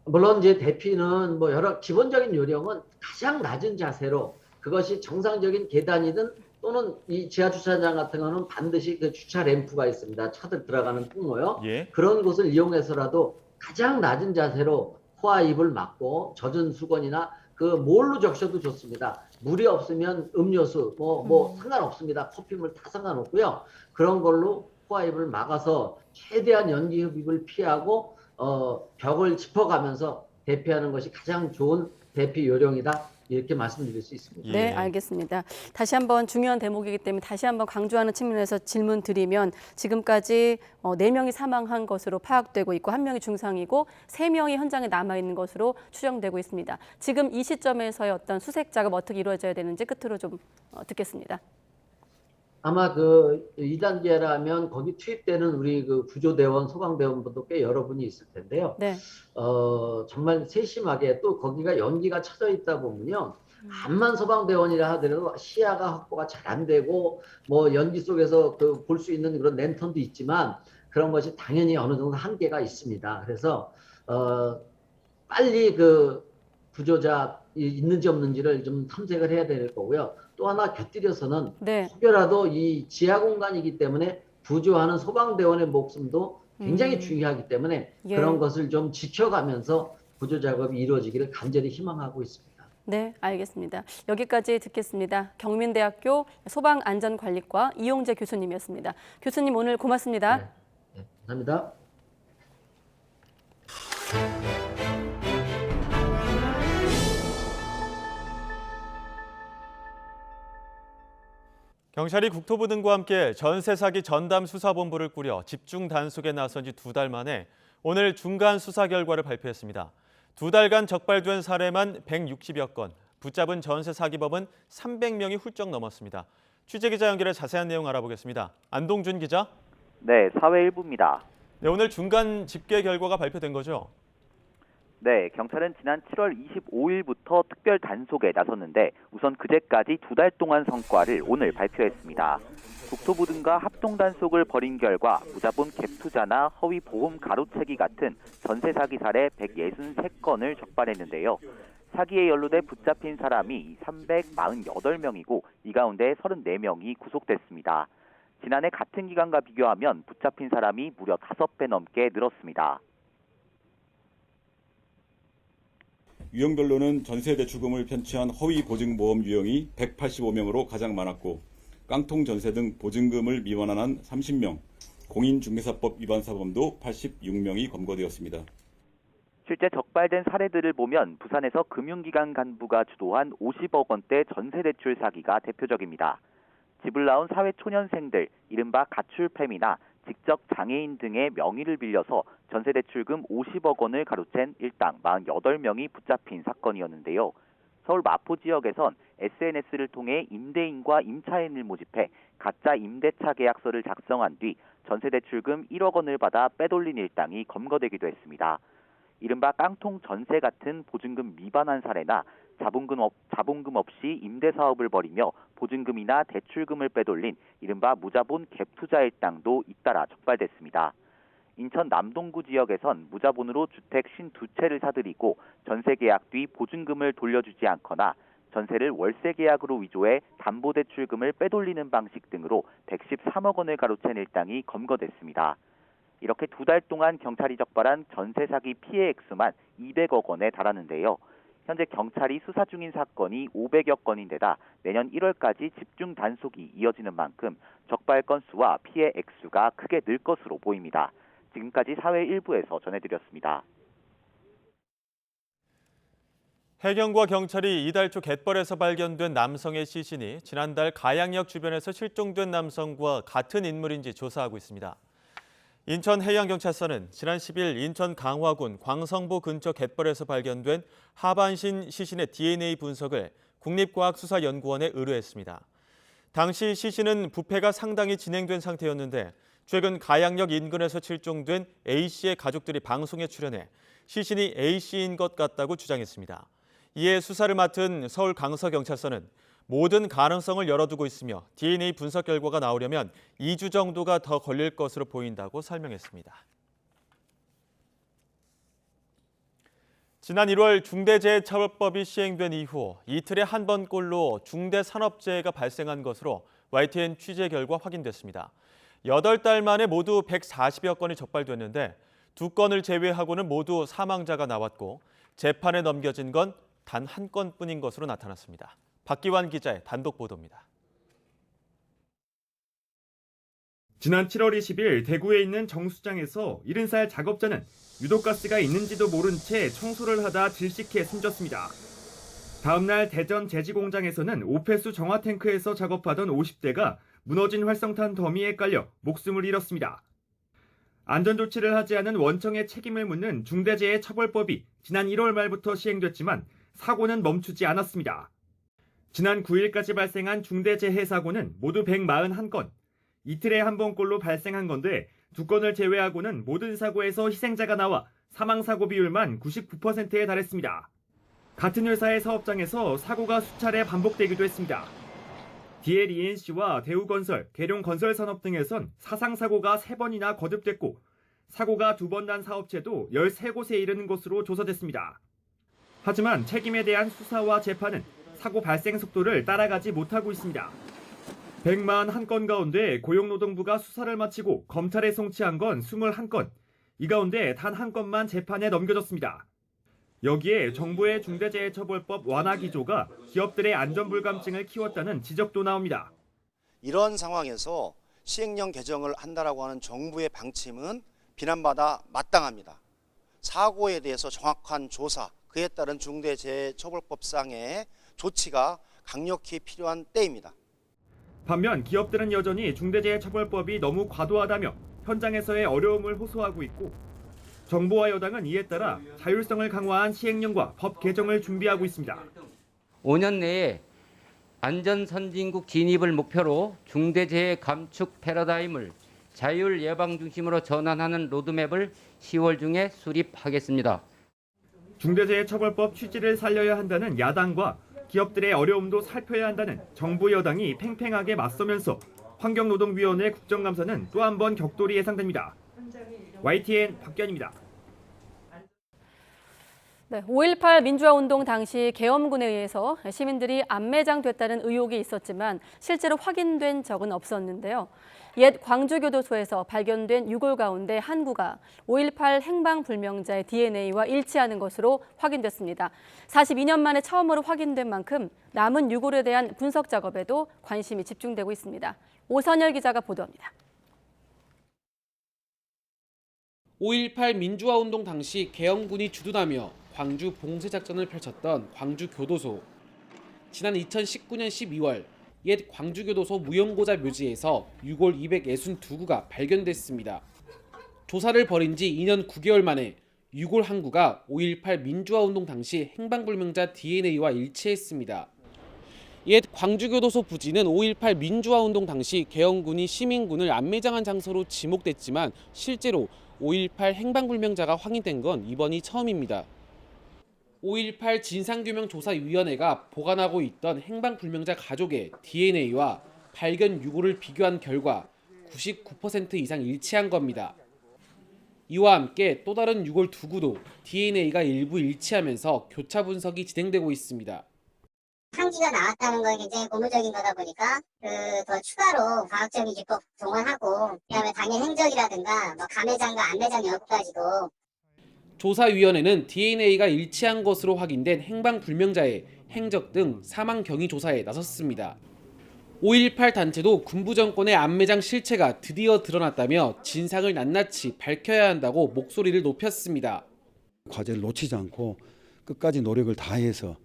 물론 이제 대피는 뭐 여러 기본적인 요령은 가장 낮은 자세로 그것이 정상적인 계단이든 또는 이 지하 주차장 같은 거는 반드시 그 주차 램프가 있습니다. 차들 들어가는 통로요. 예. 그런 곳을 이용해서라도 가장 낮은 자세로 코와 입을 막고 젖은 수건이나 그 뭘로 적셔도 좋습니다. 물이 없으면 음료수 뭐 상관없습니다. 커피물 다 상관없고요. 그런 걸로 코와 입을 막아서 최대한 연기 흡입을 피하고 벽을 짚어가면서 대피하는 것이 가장 좋은 대피 요령이다. 이렇게 말씀드릴 수 있습니다. 네, 알겠습니다. 다시 한번 중요한 대목이기 때문에 다시 한번 강조하는 측면에서 질문 드리면 지금까지 4명이 사망한 것으로 파악되고 있고 1명이 중상이고 3명이 현장에 남아있는 것으로 추정되고 있습니다. 지금 이 시점에서의 어떤 수색 작업 어떻게 이루어져야 되는지 끝으로 좀 듣겠습니다. 아마 그 2단계라면 거기 투입되는 우리 그 구조대원, 소방대원분도 꽤 여러분이 있을 텐데요. 네. 정말 세심하게 또 거기가 연기가 쳐져 있다 보면요. 암만 소방대원이라 하더라도 시야가 확보가 잘 안 되고 뭐 연기 속에서 그 볼 수 있는 그런 랜턴도 있지만 그런 것이 당연히 어느 정도 한계가 있습니다. 그래서 빨리 그 구조자 있는지 없는지를 좀 탐색을 해야 될 거고요. 또 하나 곁들여서는 네. 혹여라도 이 지하 공간이기 때문에 구조하는 소방대원의 목숨도 굉장히 중요하기 때문에 예. 그런 것을 좀 지켜가면서 구조 작업이 이루어지기를 간절히 희망하고 있습니다. 네, 알겠습니다. 여기까지 듣겠습니다. 경민대학교 소방안전관리과 이용재 교수님이었습니다. 교수님 오늘 고맙습니다. 네, 감사합니다. 경찰이 국토부 등과 함께 전세 사기 전담 수사본부를 꾸려 집중 단속에 나선 지 2달 만에 오늘 중간 수사 결과를 발표했습니다. 2달간 적발된 사례만 160여 건, 붙잡은 전세 사기범은 300명이 훌쩍 넘었습니다. 취재기자 연결해 자세한 내용 알아보겠습니다. 안동준 기자. 네, 사회일부입니다. 네, 오늘 중간 집계 결과가 발표된 거죠? 네, 경찰은 지난 7월 25일부터 특별 단속에 나섰는데 우선 그제까지 2달 동안 성과를 오늘 발표했습니다. 국토부 등과 합동 단속을 벌인 결과 무자본 갭 투자나 허위 보험 가로채기 같은 전세 사기 사례 163건을 적발했는데요. 사기에 연루돼 붙잡힌 사람이 348명이고 이 가운데 34명이 구속됐습니다. 지난해 같은 기간과 비교하면 붙잡힌 사람이 무려 5배 넘게 늘었습니다. 유형별로는 전세대출금을 편취한 허위 보증보험 유형이 185명으로 가장 많았고 깡통 전세 등 보증금을 미완화한 30명, 공인중개사법 위반 사범도 86명이 검거되었습니다. 실제 적발된 사례들을 보면 부산에서 금융기관 간부가 주도한 50억 원대 전세대출 사기가 대표적입니다. 집을 나온 사회초년생들, 이른바 가출팸이나 직접 장애인 등의 명의를 빌려서 전세대출금 50억 원을 가로챈 일당 48명이 붙잡힌 사건이었는데요. 서울 마포 지역에선 SNS를 통해 임대인과 임차인을 모집해 가짜 임대차 계약서를 작성한 뒤 전세대출금 1억 원을 받아 빼돌린 일당이 검거되기도 했습니다. 이른바 깡통 전세 같은 보증금 위반한 사례나 자본금 없이 임대사업을 벌이며 보증금이나 대출금을 빼돌린 이른바 무자본 갭투자 일당도 잇따라 적발됐습니다. 인천 남동구 지역에선 무자본으로 주택 52채를 사들이고 전세 계약 뒤 보증금을 돌려주지 않거나 전세를 월세 계약으로 위조해 담보대출금을 빼돌리는 방식 등으로 113억 원을 가로챈 일당이 검거됐습니다. 이렇게 2달 동안 경찰이 적발한 전세 사기 피해 액수만 200억 원에 달하는데요. 현재 경찰이 수사 중인 사건이 500여 건인데다 내년 1월까지 집중 단속이 이어지는 만큼 적발 건수와 피해 액수가 크게 늘 것으로 보입니다. 지금까지 사회 일부에서 전해드렸습니다. 해경과 경찰이 이달 초 갯벌에서 발견된 남성의 시신이 지난달 가양역 주변에서 실종된 남성과 같은 인물인지 조사하고 있습니다. 인천해양경찰서는 지난 10일 인천 강화군 광성보 근처 갯벌에서 발견된 하반신 시신의 DNA 분석을 국립과학수사연구원에 의뢰했습니다. 당시 시신은 부패가 상당히 진행된 상태였는데 최근 가양역 인근에서 실종된 A씨의 가족들이 방송에 출연해 시신이 A씨인 것 같다고 주장했습니다. 이에 수사를 맡은 서울강서경찰서는 모든 가능성을 열어두고 있으며 DNA 분석 결과가 나오려면 2주 정도가 더 걸릴 것으로 보인다고 설명했습니다. 지난 1월 중대재해처벌법이 시행된 이후 이틀에 한 번꼴로 중대산업재해가 발생한 것으로 YTN 취재 결과 확인됐습니다. 8달 만에 모두 140여 건이 적발됐는데 2건을 제외하고는 모두 사망자가 나왔고 재판에 넘겨진 건 단 한 건뿐인 것으로 나타났습니다. 박기환 기자의 단독 보도입니다. 지난 7월 20일 대구에 있는 정수장에서 70살 작업자는 유독가스가 있는지도 모른 채 청소를 하다 질식해 숨졌습니다. 다음 날 대전 제지공장에서는 오폐수 정화탱크에서 작업하던 50대가 무너진 활성탄 더미에 깔려 목숨을 잃었습니다. 안전조치를 하지 않은 원청의 책임을 묻는 중대재해처벌법이 지난 1월 말부터 시행됐지만 사고는 멈추지 않았습니다. 지난 9일까지 발생한 중대재해 사고는 모두 141건, 이틀에 한 번꼴로 발생한 건데 2건을 제외하고는 모든 사고에서 희생자가 나와 사망사고 비율만 99%에 달했습니다. 같은 회사의 사업장에서 사고가 수차례 반복되기도 했습니다. DLENC와 대우건설, 계룡건설산업 등에선 사상사고가 3번이나 거듭됐고 사고가 2번 난 사업체도 13곳에 이르는 것으로 조사됐습니다. 하지만 책임에 대한 수사와 재판은 사고 발생 속도를 따라가지 못하고 있습니다. 141건 가운데 고용노동부가 수사를 마치고 검찰에 송치한 건 21건, 이 가운데 단 한 건만 재판에 넘겨졌습니다. 여기에 정부의 중대재해처벌법 완화 기조가 기업들의 안전불감증을 키웠다는 지적도 나옵니다. 이런 상황에서 시행령 개정을 한다라고 하는 정부의 방침은 비난받아 마땅합니다. 사고에 대해서 정확한 조사, 그에 따른 중대재해처벌법상의 조치가 강력히 필요한 때입니다. 반면 기업들은 여전히 중대재해처벌법이 너무 과도하다며 현장에서의 어려움을 호소하고 있고 정부와 여당은 이에 따라 자율성을 강화한 시행령과 법 개정을 준비하고 있습니다. 5년 내에 안전선진국 진입을 목표로 중대재해 감축 패러다임을 자율 예방 중심으로 전환하는 로드맵을 10월 중에 수립하겠습니다. 중대재해처벌법 취지를 살려야 한다는 야당과 기업들의 어려움도 살펴야 한다는 정부 여당이 팽팽하게 맞서면서 환경노동위원회 국정감사는 또 한 번 격돌이 예상됩니다. YTN 박견입니다. 네, 5.18 민주화운동 당시 계엄군에 의해서 시민들이 안매장됐다는 의혹이 있었지만 실제로 확인된 적은 없었는데요. 옛 광주교도소에서 발견된 유골 가운데 한 구가 5.18 행방불명자의 DNA와 일치하는 것으로 확인됐습니다. 42년 만에 처음으로 확인된 만큼 남은 유골에 대한 분석 작업에도 관심이 집중되고 있습니다. 오선열 기자가 보도합니다. 5.18 민주화운동 당시 계엄군이 주둔하며 광주 봉쇄작전을 펼쳤던 광주교도소. 지난 2019년 12월 옛 광주교도소 무용고자 묘지에서 유골 262구가 발견됐습니다. 조사를 벌인 지 2년 9개월 만에 유골 한 구가 5.18 민주화운동 당시 행방불명자 DNA와 일치했습니다. 옛 광주교도소 부지는 5.18 민주화운동 당시 계엄군이 시민군을 안매장한 장소로 지목됐지만 실제로 5.18 행방불명자가 확인된 건 이번이 처음입니다. 5.18 진상규명조사위원회가 보관하고 있던 행방불명자 가족의 DNA와 발견 유골을 비교한 결과 99% 이상 일치한 겁니다. 이와 함께 또 다른 유골 2구도 DNA가 일부 일치하면서 교차 분석이 진행되고 있습니다. 상기가 나왔다는 건 굉장히 고무적인 거다 보니까 더 추가로 과학적인 기법 동원하고 그다음에 당일 행적이라든가 감매장과 안매장 여부까지도. 조사위원회는 DNA가 일치한 것으로 확인된 행방불명자의 행적 등 사망 경위 조사에 나섰습니다. 5.18 단체도 군부 정권의 안매장 실체가 드디어 드러났다며 진상을 낱낱이 밝혀야 한다고 목소리를 높였습니다. 과제를 놓치지 않고 끝까지 노력을 다해서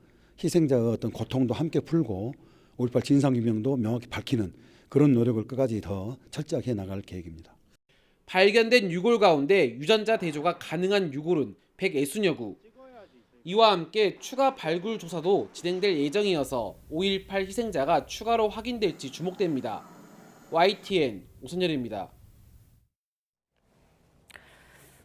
희생자의 어떤 고통도 함께 풀고 5.18 진상규명도 명확히 밝히는 그런 노력을 끝까지 더 철저하게 나갈 계획입니다. 발견된 유골 가운데 유전자 대조가 가능한 유골은 160여 구. 이와 함께 추가 발굴 조사도 진행될 예정이어서 5.18 희생자가 추가로 확인될지 주목됩니다. YTN 오선열입니다.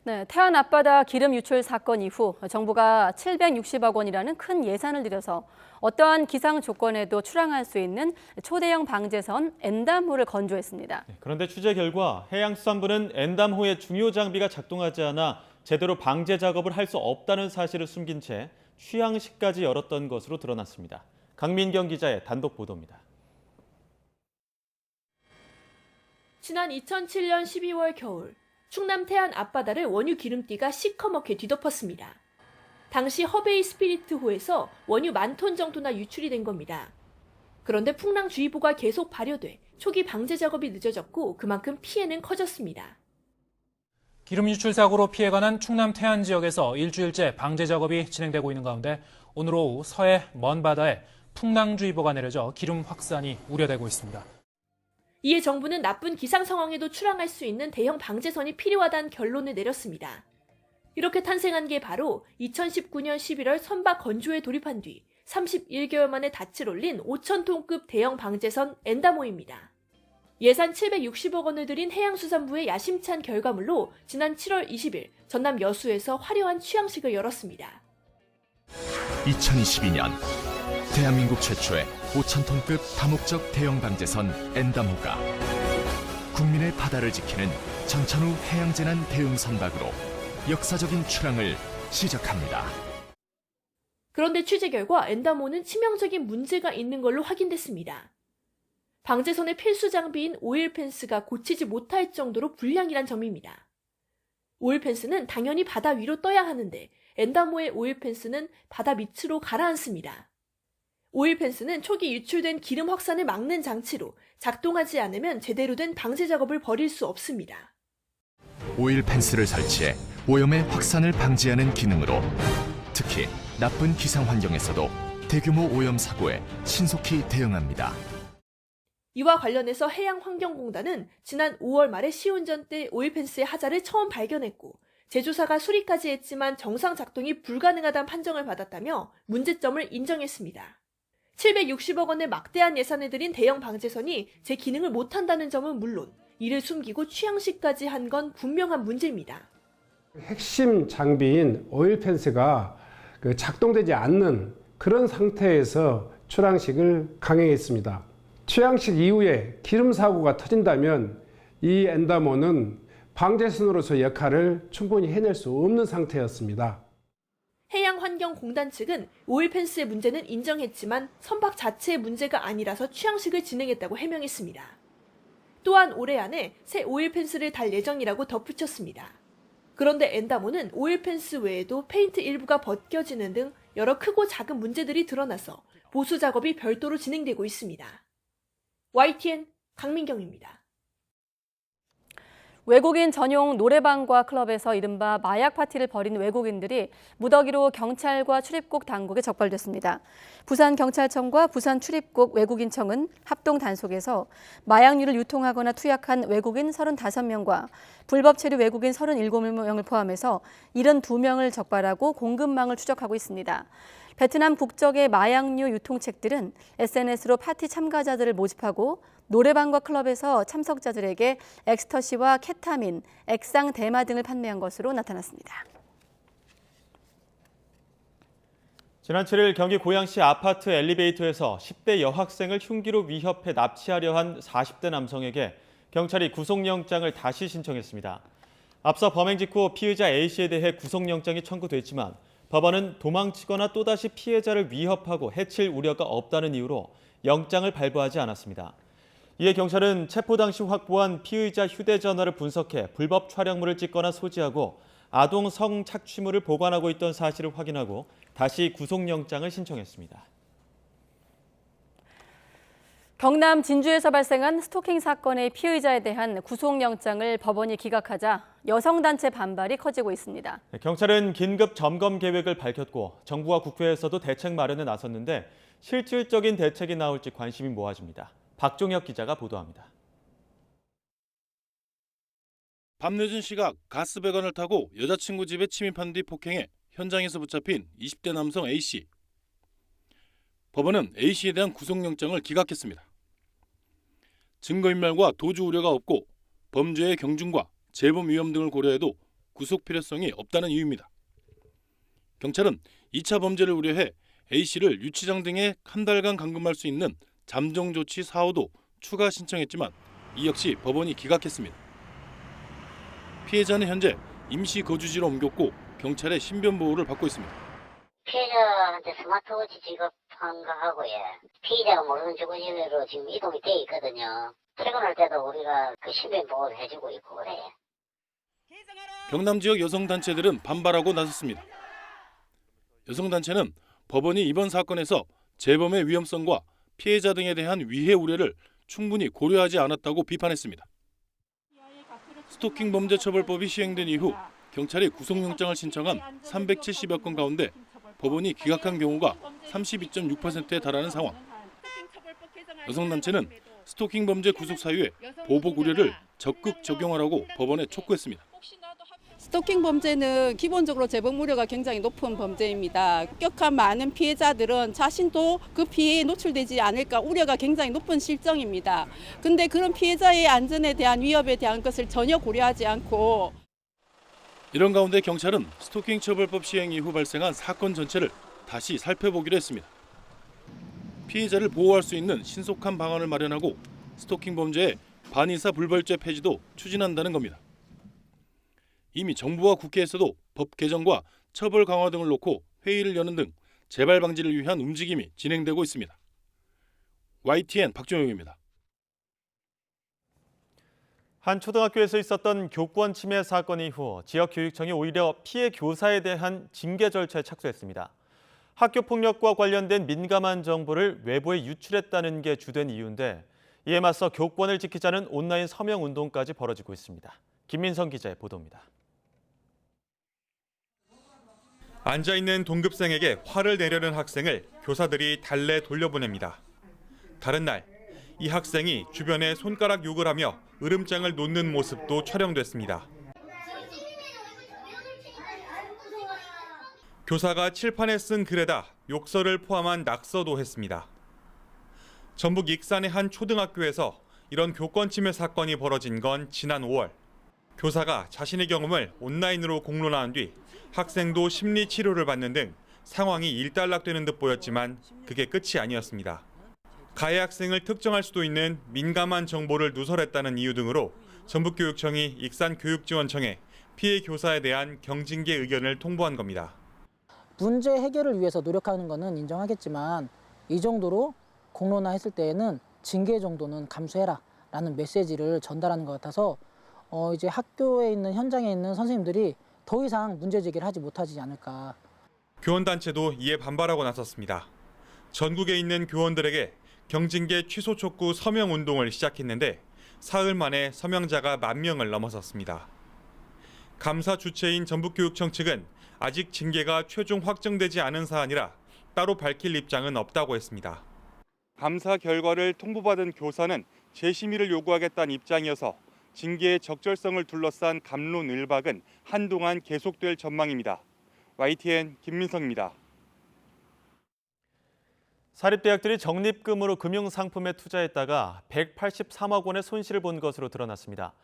네, 태안 앞바다 기름 유출 사건 이후 정부가 760억 원이라는 큰 예산을 들여서 어떠한 기상 조건에도 출항할 수 있는 초대형 방제선 엔담호를 건조했습니다. 그런데 취재 결과 해양수산부는 엔담호의 중요 장비가 작동하지 않아 제대로 방제 작업을 할 수 없다는 사실을 숨긴 채 취항식까지 열었던 것으로 드러났습니다. 강민경 기자의 단독 보도입니다. 지난 2007년 12월 겨울 충남 태안 앞바다를 원유 기름띠가 시커멓게 뒤덮었습니다. 당시 허베이 스피리트호에서 원유 10,000톤 정도나 유출이 된 겁니다. 그런데 풍랑주의보가 계속 발효돼 초기 방제 작업이 늦어졌고 그만큼 피해는 커졌습니다. 기름 유출 사고로 피해가 난 충남 태안 지역에서 일주일째 방제 작업이 진행되고 있는 가운데 오늘 오후 서해 먼 바다에 풍랑주의보가 내려져 기름 확산이 우려되고 있습니다. 이에 정부는 나쁜 기상 상황에도 출항할 수 있는 대형 방제선이 필요하다는 결론을 내렸습니다. 이렇게 탄생한 게 바로 2019년 11월 선박 건조에 돌입한 뒤 31개월 만에 닻을 올린 5,000톤급 대형 방제선 엔다모입니다. 예산 760억 원을 들인 해양수산부의 야심찬 결과물로 지난 7월 20일 전남 여수에서 화려한 취항식을 열었습니다. 2022년 대한민국 최초의 5,000톤급 다목적 대형 방제선 엔다모가 국민의 바다를 지키는 전천후 해양재난 대응 선박으로 역사적인 출항을 시작합니다. 그런데 취재 결과 엔다모는 치명적인 문제가 있는 걸로 확인됐습니다. 방제선의 필수 장비인 오일 펜스가 고치지 못할 정도로 불량이란 점입니다. 오일 펜스는 당연히 바다 위로 떠야 하는데 엔다모의 오일 펜스는 바다 밑으로 가라앉습니다. 오일 펜스는 초기 유출된 기름 확산을 막는 장치로 작동하지 않으면 제대로 된 방제 작업을 벌일 수 없습니다. 오일 펜스를 설치해 오염의 확산을 방지하는 기능으로 특히 나쁜 기상 환경에서도 대규모 오염 사고에 신속히 대응합니다. 이와 관련해서 해양환경공단은 지난 5월 말에 시운전 때 오일펜스의 하자를 처음 발견했고 제조사가 수리까지 했지만 정상 작동이 불가능하다는 판정을 받았다며 문제점을 인정했습니다. 760억 원의 막대한 예산을 들인 대형 방제선이 제 기능을 못한다는 점은 물론 이를 숨기고 취항식까지 한 건 분명한 문제입니다. 핵심 장비인 오일펜스가 작동되지 않는 그런 상태에서 출항식을 강행했습니다. 취항식 이후에 기름 사고가 터진다면 이 엔다모는 방제선으로서 역할을 충분히 해낼 수 없는 상태였습니다. 해양환경공단 측은 오일펜스의 문제는 인정했지만 선박 자체의 문제가 아니라서 취항식을 진행했다고 해명했습니다. 또한 올해 안에 새 오일펜스를 달 예정이라고 덧붙였습니다. 그런데 엔다모는 오일펜스 외에도 페인트 일부가 벗겨지는 등 여러 크고 작은 문제들이 드러나서 보수 작업이 별도로 진행되고 있습니다. YTN 강민경입니다. 외국인 전용 노래방과 클럽에서 이른바 마약 파티를 벌인 외국인들이 무더기로 경찰과 출입국 당국에 적발됐습니다. 부산경찰청과 부산출입국 외국인청은 합동 단속에서 마약류를 유통하거나 투약한 외국인 35명과 불법 체류 외국인 37명을 포함해서 72명을 적발하고 공급망을 추적하고 있습니다. 베트남 국적의 마약류 유통책들은 SNS로 파티 참가자들을 모집하고 노래방과 클럽에서 참석자들에게 엑스터시와 케타민, 액상 대마 등을 판매한 것으로 나타났습니다. 지난 7일 경기 고양시 아파트 엘리베이터에서 10대 여학생을 흉기로 위협해 납치하려 한 40대 남성에게 경찰이 구속영장을 다시 신청했습니다. 앞서 범행 직후 피의자 A씨에 대해 구속영장이 청구됐지만 법원은 도망치거나 또다시 피해자를 위협하고 해칠 우려가 없다는 이유로 영장을 발부하지 않았습니다. 이에 경찰은 체포 당시 확보한 피의자 휴대전화를 분석해 불법 촬영물을 찍거나 소지하고 아동 성착취물을 보관하고 있던 사실을 확인하고 다시 구속영장을 신청했습니다. 경남 진주에서 발생한 스토킹 사건의 피의자에 대한 구속영장을 법원이 기각하자 여성단체 반발이 커지고 있습니다. 경찰은 긴급 점검 계획을 밝혔고 정부와 국회에서도 대책 마련에 나섰는데 실질적인 대책이 나올지 관심이 모아집니다. 박종혁 기자가 보도합니다. 밤늦은 시각 가스배관을 타고 여자친구 집에 침입한 뒤 폭행해 현장에서 붙잡힌 20대 남성 A씨. 법원은 A씨에 대한 구속영장을 기각했습니다. 증거인멸과 도주 우려가 없고 범죄의 경중과 재범 위험 등을 고려해도 구속 필요성이 없다는 이유입니다. 경찰은 2차 범죄를 우려해 A씨를 유치장 등에 한 달간 감금할 수 있는 잠정 조치 4호도 추가 신청했지만 이 역시 법원이 기각했습니다. 피해자는 현재 임시 거주지로 옮겼고 경찰의 신변 보호를 받고 있습니다. 피해자한테 스마트워치 지급한 거하고 피해자가 모르는 주거지로 지금 이동이 돼 있거든요. 퇴근할 때도 우리가 그 신변 보호를 해주고 있고 그래. 경남 지역 여성단체들은 반발하고 나섰습니다. 여성단체는 법원이 이번 사건에서 재범의 위험성과 피해자 등에 대한 위해 우려를 충분히 고려하지 않았다고 비판했습니다. 스토킹 범죄 처벌법이 시행된 이후 경찰이 구속영장을 신청한 370여 건 가운데 법원이 기각한 경우가 32.6%에 달하는 상황. 여성단체는 스토킹 범죄 구속 사유에 보복 우려를 적극 적용하라고 법원에 촉구했습니다. 스토킹 범죄는 기본적으로 재범 우려가 굉장히 높은 범죄입니다. 급격한 많은 피해자들은 자신도 그 피해에 노출되지 않을까 우려가 굉장히 높은 실정입니다. 근데 그런 피해자의 안전에 대한 위협에 대한 것을 전혀 고려하지 않고 이런 가운데 경찰은 스토킹 처벌법 시행 이후 발생한 사건 전체를 다시 살펴보기로 했습니다. 피해자를 보호할 수 있는 신속한 방안을 마련하고 스토킹 범죄의 반의사 불벌죄 폐지도 추진한다는 겁니다. 이미 정부와 국회에서도 법 개정과 처벌 강화 등을 놓고 회의를 여는 등 재발 방지를 위한 움직임이 진행되고 있습니다. YTN 박종혁입니다. 한 초등학교에서 있었던 교권 침해 사건 이후 지역교육청이 오히려 피해 교사에 대한 징계 절차에 착수했습니다. 학교 폭력과 관련된 민감한 정보를 외부에 유출했다는 게 주된 이유인데 이에 맞서 교권을 지키자는 온라인 서명 운동까지 벌어지고 있습니다. 김민성 기자의 보도입니다. 앉아있는 동급생에게 화를 내려는 학생을 교사들이 달래 돌려보냅니다. 다른 날, 이 학생이 주변에 손가락 욕을 하며 으름장을 놓는 모습도 촬영됐습니다. 교사가 칠판에 쓴 글에다 욕설을 포함한 낙서도 했습니다. 전북 익산의 한 초등학교에서 이런 교권 침해 사건이 벌어진 건 지난 5월. 교사가 자신의 경험을 온라인으로 공론화한 뒤 학생도 심리 치료를 받는 등 상황이 일단락되는 듯 보였지만 그게 끝이 아니었습니다. 가해 학생을 특정할 수도 있는 민감한 정보를 누설했다는 이유 등으로 전북교육청이 익산교육지원청에 피해 교사에 대한 경징계 의견을 통보한 겁니다. 문제 해결을 위해서 노력하는 것은 인정하겠지만 이 정도로 공론화했을 때에는 징계 정도는 감수해라라는 메시지를 전달하는 것 같아서 이제 학교에 있는 현장에 있는 선생님들이 더 이상 문제 제기를 하지 못하지 않을까. 교원단체도 이에 반발하고 나섰습니다. 전국에 있는 교원들에게 경징계 취소 촉구 서명 운동을 시작했는데 사흘 만에 서명자가 10,000명을 넘어섰습니다. 감사 주체인 전북교육청 측은 아직 징계가 최종 확정되지 않은 사안이라 따로 밝힐 입장은 없다고 했습니다. 감사 결과를 통보받은 교사는 재심의를 요구하겠다는 입장이어서 징계의 적절성을 둘러싼 갑론을박은 한동안 계속될 전망입니다. YTN 김민성입니다. 사립대학들이 적립금으로 금융상품에 투자했다가 183억 원의 손실을 본 것으로 드러났습니다.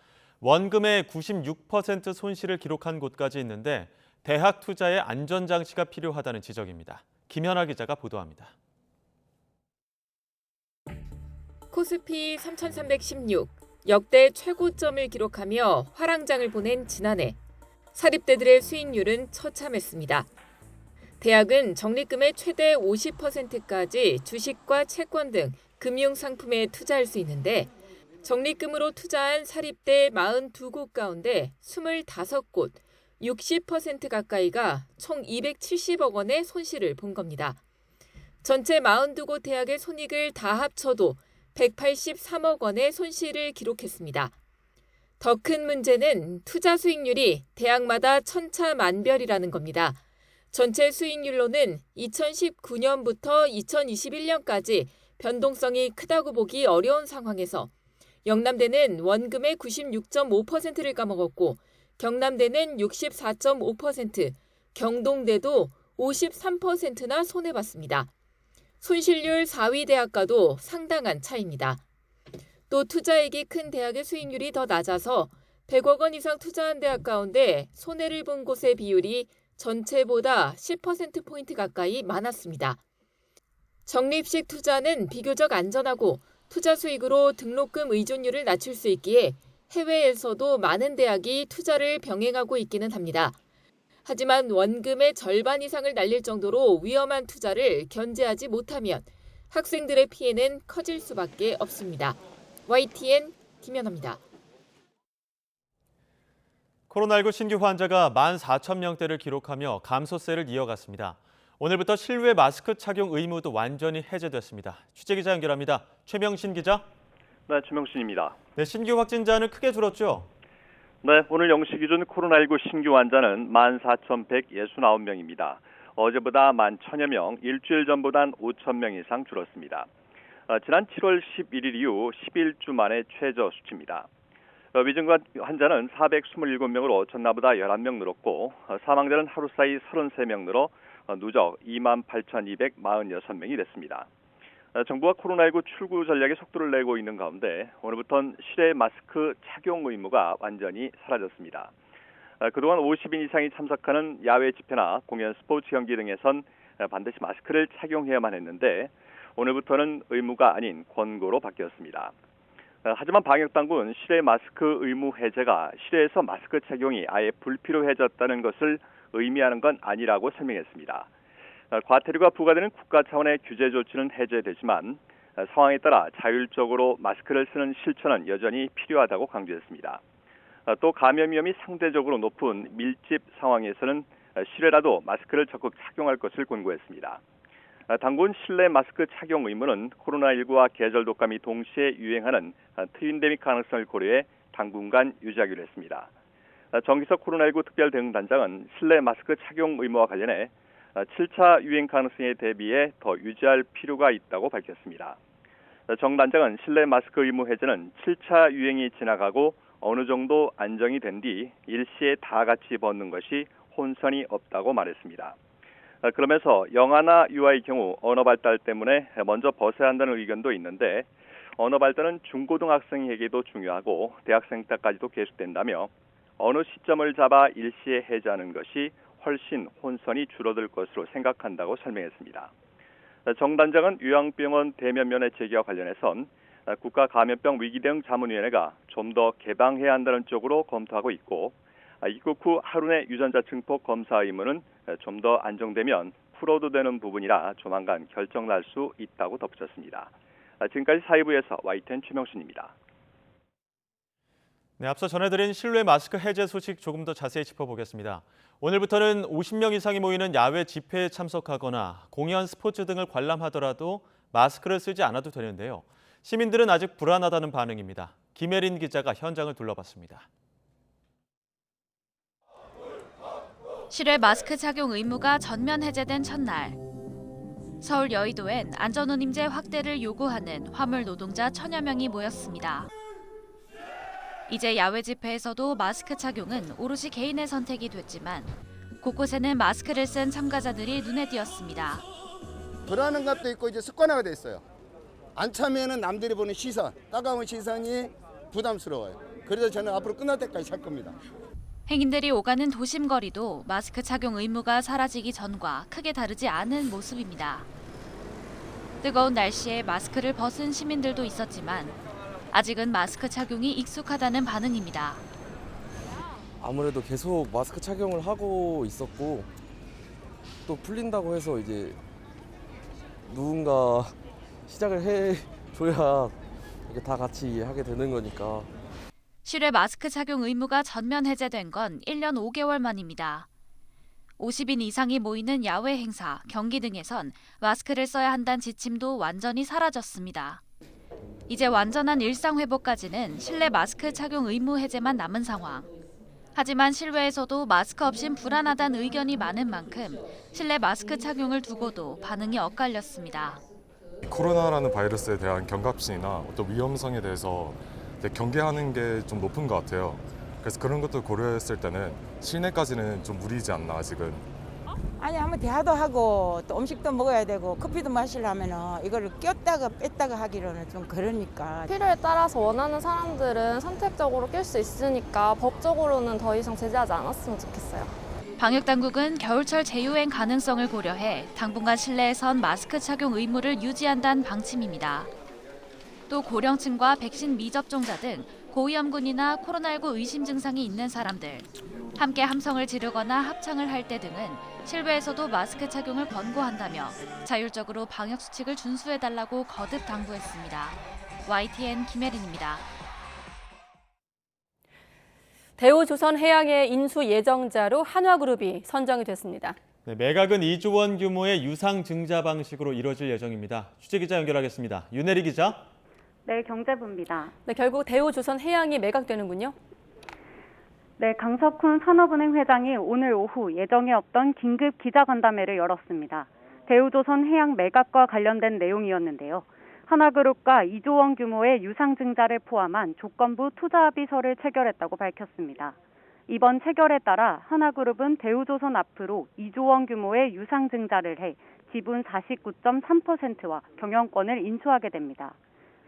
원금의 96% 손실을 기록한 곳까지 있는데 대학 투자에 안전장치가 필요하다는 지적입니다. 김현아 기자가 보도합니다. 코스피 3,316, 역대 최고점을 기록하며 화랑장을 보낸 지난해. 사립대들의 수익률은 처참했습니다. 대학은 적립금의 최대 50%까지 주식과 채권 등 금융상품에 투자할 수 있는데 적립금으로 투자한 사립대 42곳 가운데 25곳, 60% 가까이가 총 270억 원의 손실을 본 겁니다. 전체 42곳 대학의 손익을 다 합쳐도 183억 원의 손실을 기록했습니다. 더 큰 문제는 투자 수익률이 대학마다 천차만별이라는 겁니다. 전체 수익률로는 2019년부터 2021년까지 변동성이 크다고 보기 어려운 상황에서 영남대는 원금의 96.5%를 까먹었고 경남대는 64.5%, 경동대도 53%나 손해봤습니다. 손실률 4위 대학과도 상당한 차이입니다. 또 투자액이 큰 대학의 수익률이 더 낮아서 100억 원 이상 투자한 대학 가운데 손해를 본 곳의 비율이 전체보다 10%포인트 가까이 많았습니다. 적립식 투자는 비교적 안전하고 투자 수익으로 등록금 의존율을 낮출 수 있기에 해외에서도 많은 대학이 투자를 병행하고 있기는 합니다. 하지만 원금의 절반 이상을 날릴 정도로 위험한 투자를 견제하지 못하면 학생들의 피해는 커질 수밖에 없습니다. YTN 김연아입니다. 코로나19 신규 환자가 14,000명대를 기록하며 감소세를 이어갔습니다. 오늘부터 실외 마스크 착용 의무도 완전히 해제됐습니다. 취재기자 연결합니다. 최명신 기자. 네, 최명신입니다. 네, 신규 확진자는 크게 줄었죠? 네, 오늘 0시 기준 코로나19 신규 환자는 14,169명입니다. 어제보다 11,000여 명, 일주일 전보단 5,000명 이상 줄었습니다. 지난 7월 11일 이후 11주 만에 최저 수치입니다. 위중증 환자는 427명으로 전날보다 11명 늘었고 사망자는 하루 사이 33명 늘어 누적 28,246명이 됐습니다. 정부가 코로나19 출구 전략에 속도를 내고 있는 가운데 오늘부터는 실외 마스크 착용 의무가 완전히 사라졌습니다. 그동안 50인 이상이 참석하는 야외 집회나 공연, 스포츠 경기 등에선 반드시 마스크를 착용해야만 했는데 오늘부터는 의무가 아닌 권고로 바뀌었습니다. 하지만 방역당국은 실외 마스크 의무 해제가 실외에서 마스크 착용이 아예 불필요해졌다는 것을 의미하는 건 아니라고 설명했습니다. 과태료가 부과되는 국가 차원의 규제 조치는 해제되지만 상황에 따라 자율적으로 마스크를 쓰는 실천은 여전히 필요하다고 강조했습니다. 또 감염 위험이 상대적으로 높은 밀집 상황에서는 실외라도 마스크를 적극 착용할 것을 권고했습니다. 당국은 실내 마스크 착용 의무는 코로나19와 계절 독감이 동시에 유행하는 트윈데믹 가능성을 고려해 당분간 유지하기로 했습니다. 정기석 코로나19 특별대응단장은 실내 마스크 착용 의무와 관련해 7차 유행 가능성에 대비해 더 유지할 필요가 있다고 밝혔습니다. 정 단장은 실내 마스크 의무 해제는 7차 유행이 지나가고 어느 정도 안정이 된 뒤 일시에 다 같이 벗는 것이 혼선이 없다고 말했습니다. 그러면서 영아나 유아의 경우 언어 발달 때문에 먼저 벗어야 한다는 의견도 있는데 언어 발달은 중고등학생에게도 중요하고 대학생 때까지도 계속된다며 어느 시점을 잡아 일시에 해제하는 것이 훨씬 혼선이 줄어들 것으로 생각한다고 설명했습니다. 정 단장은 요양병원 대면면회 제기와 관련해선 국가감염병 위기대응 자문위원회가 좀 더 개방해야 한다는 쪽으로 검토하고 있고 입국 후 하루 내 유전자 증폭 검사 의무는 좀 더 안정되면 풀어도 되는 부분이라 조만간 결정 날 수 있다고 덧붙였습니다. 지금까지 사회부에서 YTN 최명신입니다. 네, 앞서 전해드린 실내 마스크 해제 소식 조금 더 자세히 짚어보겠습니다. 오늘부터는 50명 이상이 모이는 야외 집회에 참석하거나 공연, 스포츠 등을 관람하더라도 마스크를 쓰지 않아도 되는데요. 시민들은 아직 불안하다는 반응입니다. 김혜린 기자가 현장을 둘러봤습니다. 실외 마스크 착용 의무가 전면 해제된 첫날. 서울 여의도엔 안전운임제 확대를 요구하는 화물 노동자 1000여 명이 모였습니다. 이제 야외 집회에서도 마스크 착용은 오롯이 개인의 선택이 됐지만 곳곳에는 마스크를 쓴 참가자들이 눈에 띄었습니다. 불안한 것도 있고 이제 습관화가 됐어요. 안 차면은 남들이 보는 시선, 따가운 시선이 부담스러워요. 그래서 저는 앞으로 끝날 때까지 찰 겁니다. 행인들이 오가는 도심 거리도 마스크 착용 의무가 사라지기 전과 크게 다르지 않은 모습입니다. 뜨거운 날씨에 마스크를 벗은 시민들도 있었지만 아직은 마스크 착용이 익숙하다는 반응입니다. 아무래도 계속 마스크 착용을 하고 있었고 또 풀린다고 해서 이제 누군가 시작을 해줘야 이게 다 같이 하게 되는 거니까. 실외 마스크 착용 의무가 전면 해제된 건 1년 5개월 만입니다. 50인 이상이 모이는 야외 행사, 경기 등에선 마스크를 써야 한다는 지침도 완전히 사라졌습니다. 이제 완전한 일상 회복까지는 실내 마스크 착용 의무 해제만 남은 상황. 하지만 실외에서도 마스크 없인 불안하다는 의견이 많은 만큼 실내 마스크 착용을 두고도 반응이 엇갈렸습니다. 코로나라는 바이러스에 대한 경각심이나 어떤 위험성에 대해서 경계하는 게 좀 높은 것 같아요. 그래서 그런 것도 고려했을 때는 실내까지는 좀 무리지 않나 아직은. 아니 한번 대화도 하고 또 음식도 먹어야 되고 커피도 마시려면 이거를 꼈다가 뺐다가 하기로는 좀 그러니까. 필요에 따라서 원하는 사람들은 선택적으로 낄 수 있으니까 법적으로는 더 이상 제재하지 않았으면 좋겠어요. 방역당국은 겨울철 재유행 가능성을 고려해 당분간 실내에선 마스크 착용 의무를 유지한다는 방침입니다. 또 고령층과 백신 미접종자 등 고위험군이나 코로나19 의심 증상이 있는 사람들, 함께 함성을 지르거나 합창을 할 때 등은 실외에서도 마스크 착용을 권고한다며 자율적으로 방역 수칙을 준수해달라고 거듭 당부했습니다. YTN 김혜린입니다. 대우조선해양의 인수 예정자로 한화그룹이 선정이 됐습니다. 네, 매각은 2조 원 규모의 유상증자 방식으로 이뤄질 예정입니다. 취재기자 연결하겠습니다. 윤혜리 기자. 네, 경제부입니다. 네, 결국 대우조선해양이 매각되는군요. 네, 강석훈 산업은행 회장이 오늘 오후 예정에 없던 긴급 기자간담회를 열었습니다. 대우조선해양 매각과 관련된 내용이었는데요. 하나그룹과 2조 원 규모의 유상증자를 포함한 조건부 투자합의서를 체결했다고 밝혔습니다. 이번 체결에 따라 하나그룹은 대우조선 앞으로 2조 원 규모의 유상증자를 해 지분 49.3%와 경영권을 인수하게 됩니다.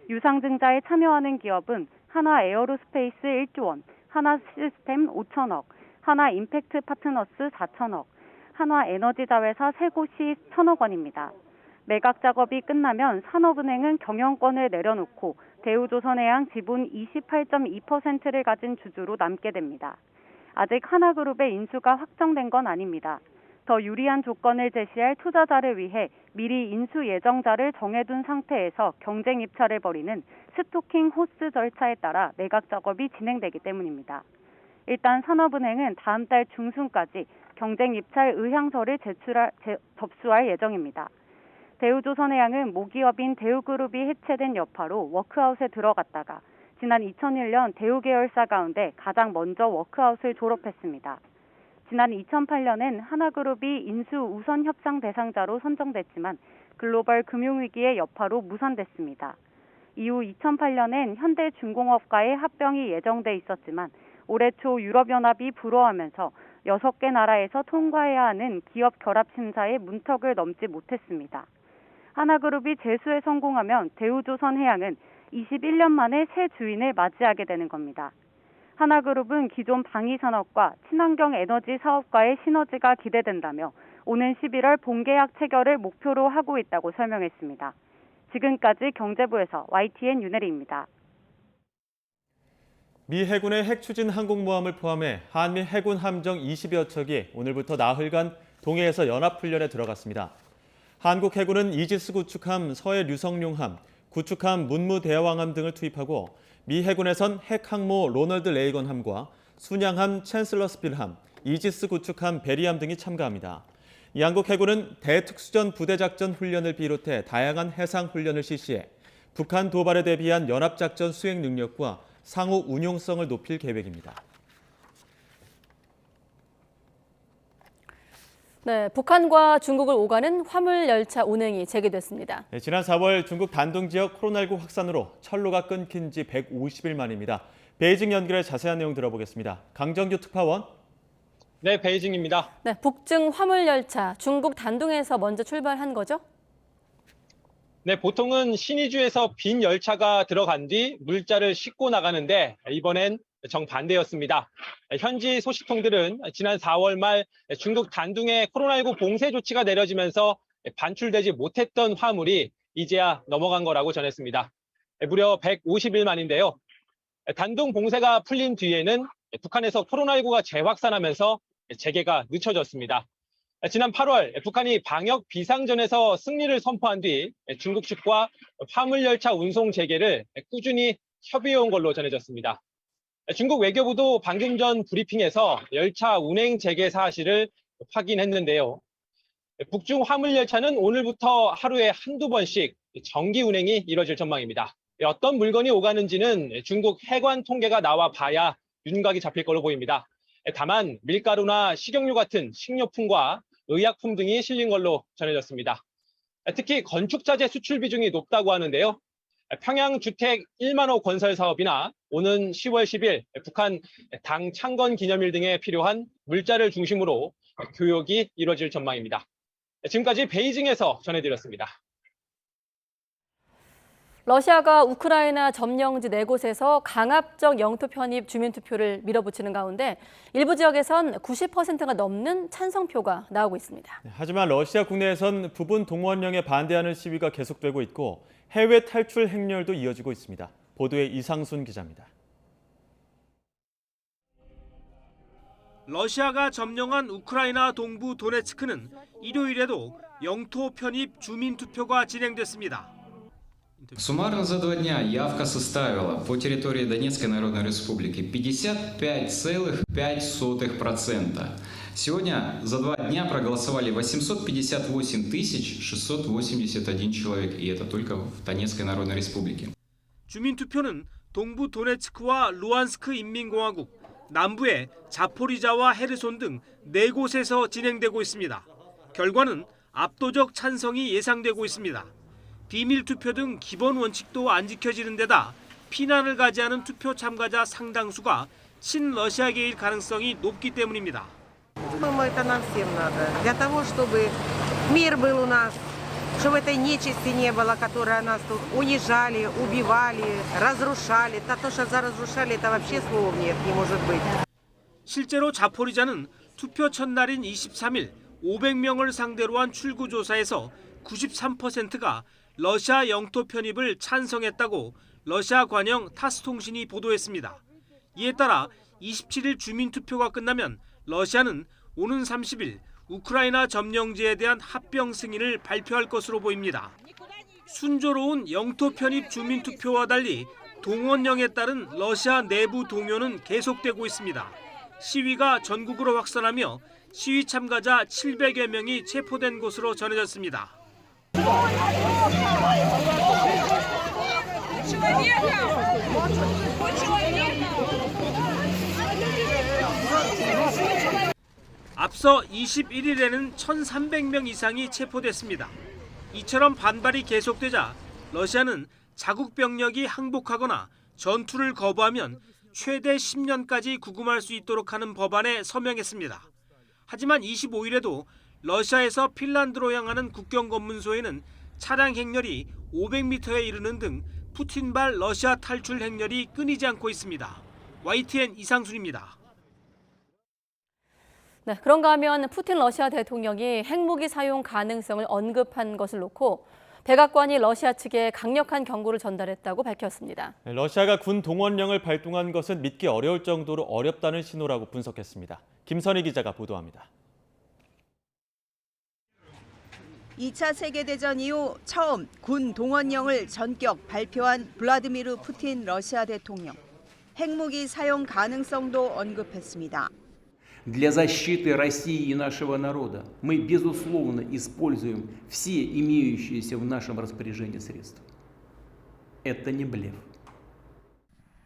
유상증자에 참여하는 기업은 하나에어로스페이스 1조 원, 하나시스템 5천억, 하나임팩트 파트너스 4천억, 한화에너지자회사 3곳이 1천억 원입니다. 매각 작업이 끝나면 산업은행은 경영권을 내려놓고 대우조선해양 지분 28.2%를 가진 주주로 남게 됩니다. 아직 하나그룹의 인수가 확정된 건 아닙니다. 더 유리한 조건을 제시할 투자자를 위해 미리 인수 예정자를 정해둔 상태에서 경쟁 입찰을 벌이는 스토킹 호스 절차에 따라 매각 작업이 진행되기 때문입니다. 일단 산업은행은 다음 달 중순까지 경쟁 입찰 의향서를 접수할 예정입니다. 대우조선해양은 모기업인 대우그룹이 해체된 여파로 워크아웃에 들어갔다가 지난 2001년 대우 계열사 가운데 가장 먼저 워크아웃을 졸업했습니다. 지난 2008년엔 하나그룹이 인수 우선 협상 대상자로 선정됐지만 글로벌 금융위기의 여파로 무산됐습니다. 이후 2008년엔 현대중공업과의 합병이 예정돼 있었지만 올해 초 유럽연합이 불허하면서 6개 나라에서 통과해야 하는 기업 결합 심사에 문턱을 넘지 못했습니다. 하나그룹이 제수에 성공하면 대우조선해양은 21년 만에 새 주인을 맞이하게 되는 겁니다. 하나그룹은 기존 방위산업과 친환경 에너지 사업과의 시너지가 기대된다며 오는 11월 본계약 체결을 목표로 하고 있다고 설명했습니다. 지금까지 경제부에서 YTN 윤혜리입니다. 미 해군의 핵추진 항공모함을 포함해 한미 해군 함정 20여 척이 오늘부터 나흘간 동해에서 연합훈련에 들어갔습니다. 한국 해군은 이지스 구축함 서해 류성룡함, 구축함 문무대왕함 등을 투입하고 미 해군에선 핵항모 로널드 레이건함과 순양함 챈슬러스빌함, 이지스 구축함 베리함 등이 참가합니다. 이 한국 해군은 대특수전 부대작전 훈련을 비롯해 다양한 해상 훈련을 실시해 북한 도발에 대비한 연합작전 수행 능력과 상호 운용성을 높일 계획입니다. 네, 북한과 중국을 오가는 화물 열차 운행이 재개됐습니다. 네, 지난 4월 중국 단둥 지역 코로나19 확산으로 철로가 끊긴 지 150일 만입니다. 베이징 연결해 자세한 내용 들어보겠습니다. 강정규 특파원. 네, 베이징입니다. 네, 북중 화물 열차 중국 단둥에서 먼저 출발한 거죠? 네, 보통은 신의주에서 빈 열차가 들어간 뒤 물자를 싣고 나가는데 이번엔 정반대였습니다. 현지 소식통들은 지난 4월 말 중국 단둥에 코로나19 봉쇄 조치가 내려지면서 반출되지 못했던 화물이 이제야 넘어간 거라고 전했습니다. 무려 150일 만인데요. 단둥 봉쇄가 풀린 뒤에는 북한에서 코로나19가 재확산하면서 재개가 늦춰졌습니다. 지난 8월 북한이 방역 비상전에서 승리를 선포한 뒤 중국 측과 화물열차 운송 재개를 꾸준히 협의해온 걸로 전해졌습니다. 중국 외교부도 방금 전 브리핑에서 열차 운행 재개 사실을 확인했는데요. 북중 화물열차는 오늘부터 하루에 한두 번씩 정기 운행이 이뤄질 전망입니다. 어떤 물건이 오가는지는 중국 해관 통계가 나와 봐야 윤곽이 잡힐 걸로 보입니다. 다만 밀가루나 식용유 같은 식료품과 의약품 등이 실린 걸로 전해졌습니다. 특히 건축자재 수출 비중이 높다고 하는데요. 평양 주택 1만 호 건설 사업이나 오는 10월 10일 북한 당 창건 기념일 등에 필요한 물자를 중심으로 교역이 이뤄질 전망입니다. 지금까지 베이징에서 전해드렸습니다. 러시아가 우크라이나 점령지 4곳에서 강압적 영토 편입 주민투표를 밀어붙이는 가운데 일부 지역에선 90%가 넘는 찬성표가 나오고 있습니다. 하지만 러시아 국내에선 부분 동원령에 반대하는 시위가 계속되고 있고 해외 탈출 행렬도 이어지고 있습니다. 보도에 이상순 기자입니다. 러시아가 점령한 우크라이나 동부 도네츠크는 일요일에도 영토 편입 주민투표가 진행됐습니다. Суммарно за 2 дня явка составила по территории Донецкой Народной Республики 55,5%. Сегодня за 2 дня проголосовали 858 681 человек, и это только в Донецкой Народной Республике. 주민투표는 동부 도네츠크와 루안스크 인민공화국, 남부의 자포리자와 헤르손 등 4곳에서 진행되고 있습니다. 결과는 압도적 찬성이 예상되고 있습니다. 비밀 투표 등 기본 원칙도 안 지켜지는 데다 피난을 가지 않은 투표 참가자 상당수가 친러시아계일 가능성이 높기 때문입니다. Это нам всем надо. Для того, чтобы мир был у нас, чтобы этой нечисти не было, которая нас тут унижали, убивали, разрушали. То, что разрушали, это вообще слов нет, не может быть. 실제로 자포리자는 투표 첫날인 23일 500명을 상대로 한 출구조사에서 93%가 러시아 영토 편입을 찬성했다고 러시아 관영 타스통신이 보도했습니다. 이에 따라 27일 주민투표가 끝나면 러시아는 오는 30일 우크라이나 점령지에 대한 합병 승인을 발표할 것으로 보입니다. 순조로운 영토 편입 주민투표와 달리 동원령에 따른 러시아 내부 동요는 계속되고 있습니다. 시위가 전국으로 확산하며 시위 참가자 700여 명이 체포된 것으로 전해졌습니다. 앞서 21일에는 1,300명 이상이 체포됐습니다. 이처럼 반발이 계속되자 러시아는 자국 병력이 항복하거나 전투를 거부하면 최대 10년까지 구금할 수 있도록 하는 법안에 서명했습니다. 하지만 25일에도 러시아에서 핀란드로 향하는 국경 검문소에는 차량 행렬이 500m에 이르는 등 푸틴발 러시아 탈출 행렬이 끊이지 않고 있습니다. YTN 이상순입니다. 네, 그런가 하면 푸틴 러시아 대통령이 핵무기 사용 가능성을 언급한 것을 놓고 백악관이 러시아 측에 강력한 경고를 전달했다고 밝혔습니다. 러시아가 군 동원령을 발동한 것은 믿기 어려울 정도로 어렵다는 신호라고 분석했습니다. 김선희 기자가 보도합니다. 2차 세계대전 이후 처음 군 동원령을 전격 발표한 블라디미르 푸틴 러시아 대통령. 핵무기 사용 가능성도 언급했습니다. Для защиты России и нашего народа мы, безусловно, используем все имеющиеся в нашем распоряжении средства. Это не блеф.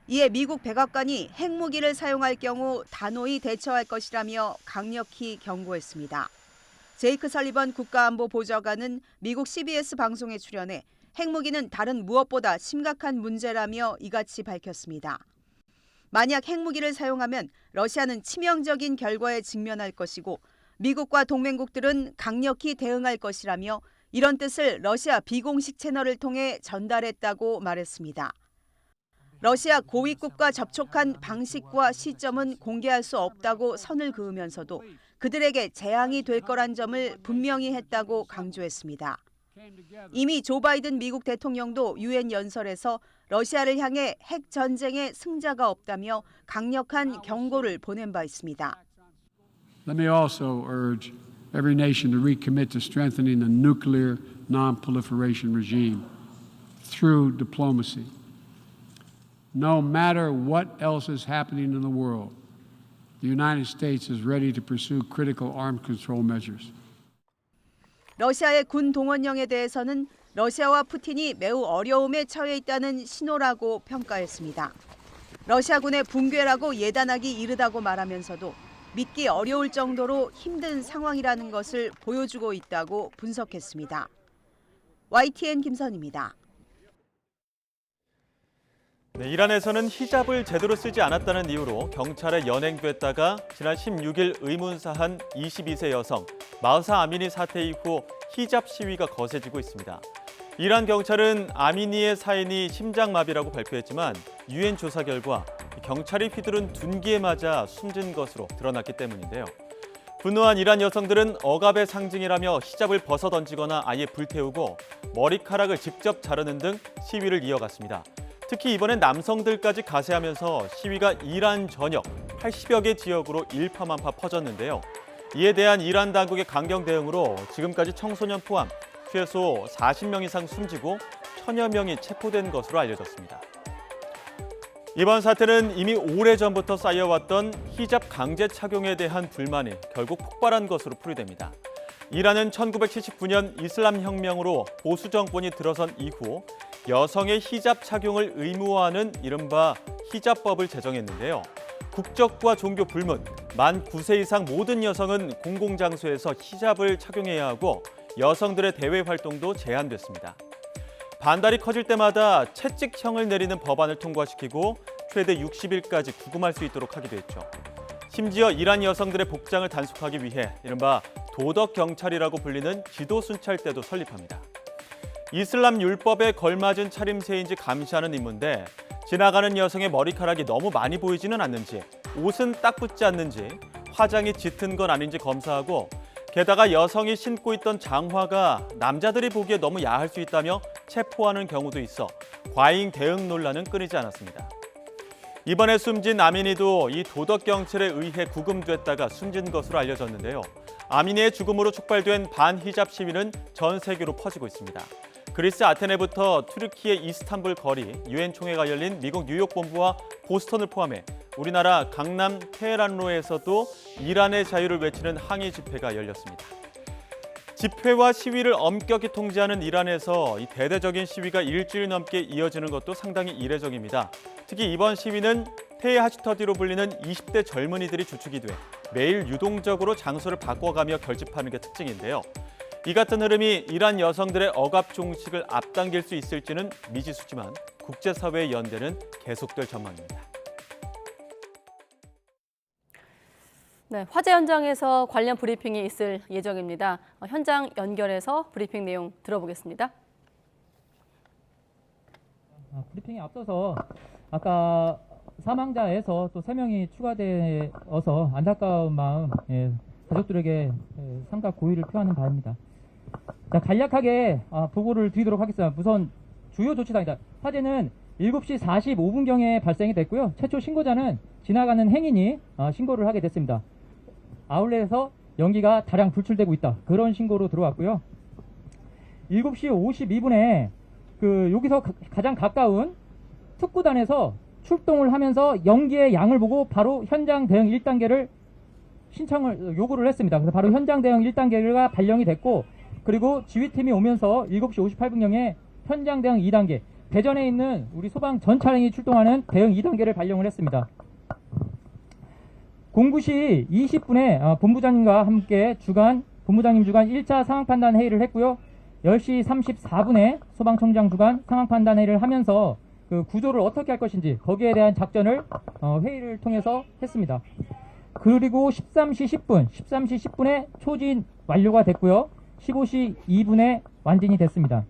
이에 미국 백악관이 핵무기를 사용할 경우 단호히 대처할 것이라며 강력히 경고했습니다. 제이크 설리번 국가안보보좌관은 미국 CBS 방송에 출연해 핵무기는 다른 무엇보다 심각한 문제라며 이같이 밝혔습니다. 만약 핵무기를 사용하면 러시아는 치명적인 결과에 직면할 것이고 미국과 동맹국들은 강력히 대응할 것이라며 이런 뜻을 러시아 비공식 채널을 통해 전달했다고 말했습니다. 러시아 고위급과 접촉한 방식과 시점은 공개할 수 없다고 선을 그으면서도 그들에게 재앙이 될 거란 점을 분명히 했다고 강조했습니다. 이미 조 바이든 미국 대통령도 유엔 연설에서 러시아를 향해 핵 전쟁의 승자가 없다며 강력한 경고를 보낸 바 있습니다. Let me also urge every nation to recommit to strengthening the nuclear non-proliferation regime through diplomacy. No matter what else is happening in the world, the United States is ready to pursue critical arms control measures. 러시아의 군 동원령에 대해서는 러시아와 푸틴이 매우 어려움에 처해 있다는 신호라고 평가했습니다. 러시아군의 붕괴라고 예단하기 이르다고 말하면서도 믿기 어려울 정도로 힘든 상황이라는 것을 보여주고 있다고 분석했습니다. YTN 김선입니다. 네, 이란에서는 히잡을 제대로 쓰지 않았다는 이유로 경찰에 연행됐다가 지난 16일 의문사한 22세 여성 마흐사 아미니 사태 이후 히잡 시위가 거세지고 있습니다. 이란 경찰은 아미니의 사인이 심장마비라고 발표했지만 유엔 조사 결과 경찰이 휘두른 둔기에 맞아 숨진 것으로 드러났기 때문인데요. 분노한 이란 여성들은 억압의 상징이라며 히잡을 벗어던지거나 아예 불태우고 머리카락을 직접 자르는 등 시위를 이어갔습니다. 특히 이번엔 남성들까지 가세하면서 시위가 이란 전역 80여 개 지역으로 일파만파 퍼졌는데요. 이에 대한 이란 당국의 강경 대응으로 지금까지 청소년 포함 최소 40명 이상 숨지고 1000여 명이 체포된 것으로 알려졌습니다. 이번 사태는 이미 오래전부터 쌓여왔던 히잡 강제 착용에 대한 불만이 결국 폭발한 것으로 풀이됩니다. 이란은 1979년 이슬람 혁명으로 보수 정권이 들어선 이후 여성의 히잡 착용을 의무화하는 이른바 히잡법을 제정했는데요. 국적과 종교 불문, 만 9세 이상 모든 여성은 공공장소에서 히잡을 착용해야 하고 여성들의 대외 활동도 제한됐습니다. 반달이 커질 때마다 채찍형을 내리는 법안을 통과시키고 최대 60일까지 구금할 수 있도록 하기도 했죠. 심지어 이란 여성들의 복장을 단속하기 위해 이른바 도덕 경찰이라고 불리는 지도 순찰대도 설립합니다. 이슬람 율법에 걸맞은 차림새인지 감시하는 임무인데 지나가는 여성의 머리카락이 너무 많이 보이지는 않는지, 옷은 딱 붙지 않는지, 화장이 짙은 건 아닌지 검사하고 게다가 여성이 신고 있던 장화가 남자들이 보기에 너무 야할 수 있다며 체포하는 경우도 있어 과잉 대응 논란은 끊이지 않았습니다. 이번에 숨진 아미니도 이 도덕경찰에 의해 구금됐다가 숨진 것으로 알려졌는데요. 아미니의 죽음으로 촉발된 반히잡 시위는 전 세계로 퍼지고 있습니다. 그리스 아테네부터 튀르키예 이스탄불 거리, 유엔 총회가 열린 미국 뉴욕 본부와 보스턴을 포함해 우리나라 강남 테헤란로에서도 이란의 자유를 외치는 항의 집회가 열렸습니다. 집회와 시위를 엄격히 통제하는 이란에서 이 대대적인 시위가 일주일 넘게 이어지는 것도 상당히 이례적입니다. 특히 이번 시위는 테헤하시터디로 불리는 20대 젊은이들이 주축이 돼 매일 유동적으로 장소를 바꿔가며 결집하는 게 특징인데요. 이 같은 흐름이 이란 여성들의 억압 종식을 앞당길 수 있을지는 미지수지만 국제사회의 연대는 계속될 전망입니다. 네, 화재 현장에서 관련 브리핑이 있을 예정입니다. 현장 연결해서 브리핑 내용 들어보겠습니다. 브리핑에 앞서서 아까 사망자에서 또 3명이 추가되어서 안타까운 마음 가족들에게 삼가 고의를 표하는 바입니다. 자, 간략하게 보고를 드리도록 하겠습니다. 우선 주요 조치사항이다. 화재는 7시 45분경에 발생이 됐고요. 최초 신고자는 지나가는 행인이 신고를 하게 됐습니다. 아울렛에서 연기가 다량 불출되고 있다. 그런 신고로 들어왔고요. 7시 52분에 여기서 가장 가까운 특구단에서 출동을 하면서 연기의 양을 보고 바로 현장 대응 1단계를 요구를 했습니다. 그래서 바로 현장 대응 1단계가 발령이 됐고, 그리고 지휘팀이 오면서 7시 58분경에 현장 대응 2단계, 대전에 있는 우리 소방 전 차량이 출동하는 대응 2단계를 발령을 했습니다. 09시 20분에 본부장님과 함께 본부장님 주간 1차 상황판단 회의를 했고요. 10시 34분에 소방청장 주간 상황판단 회의를 하면서 그 구조를 어떻게 할 것인지 거기에 대한 작전을 회의를 통해서 했습니다. 그리고 13시 10분에 초진 완료가 됐고요. 15시 2분에 완진이 됐습니다.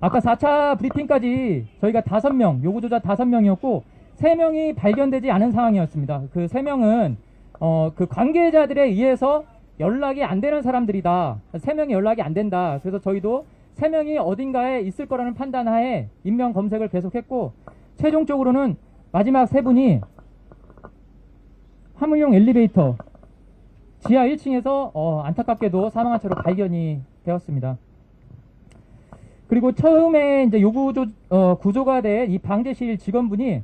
아까 4차 브리핑까지 저희가 5명, 요구조자 5명이었고 3명이 발견되지 않은 상황이었습니다. 그 3명은 그 관계자들에 의해서 연락이 안 되는 사람들이다. 3명이 연락이 안 된다. 그래서 저희도 3명이 어딘가에 있을 거라는 판단하에 인명 검색을 계속했고 최종적으로는 마지막 3분이 화물용 엘리베이터 지하 1층에서 안타깝게도 사망한 채로 발견이 되었습니다. 그리고 처음에 이제 구조가 된 이 방제실 직원분이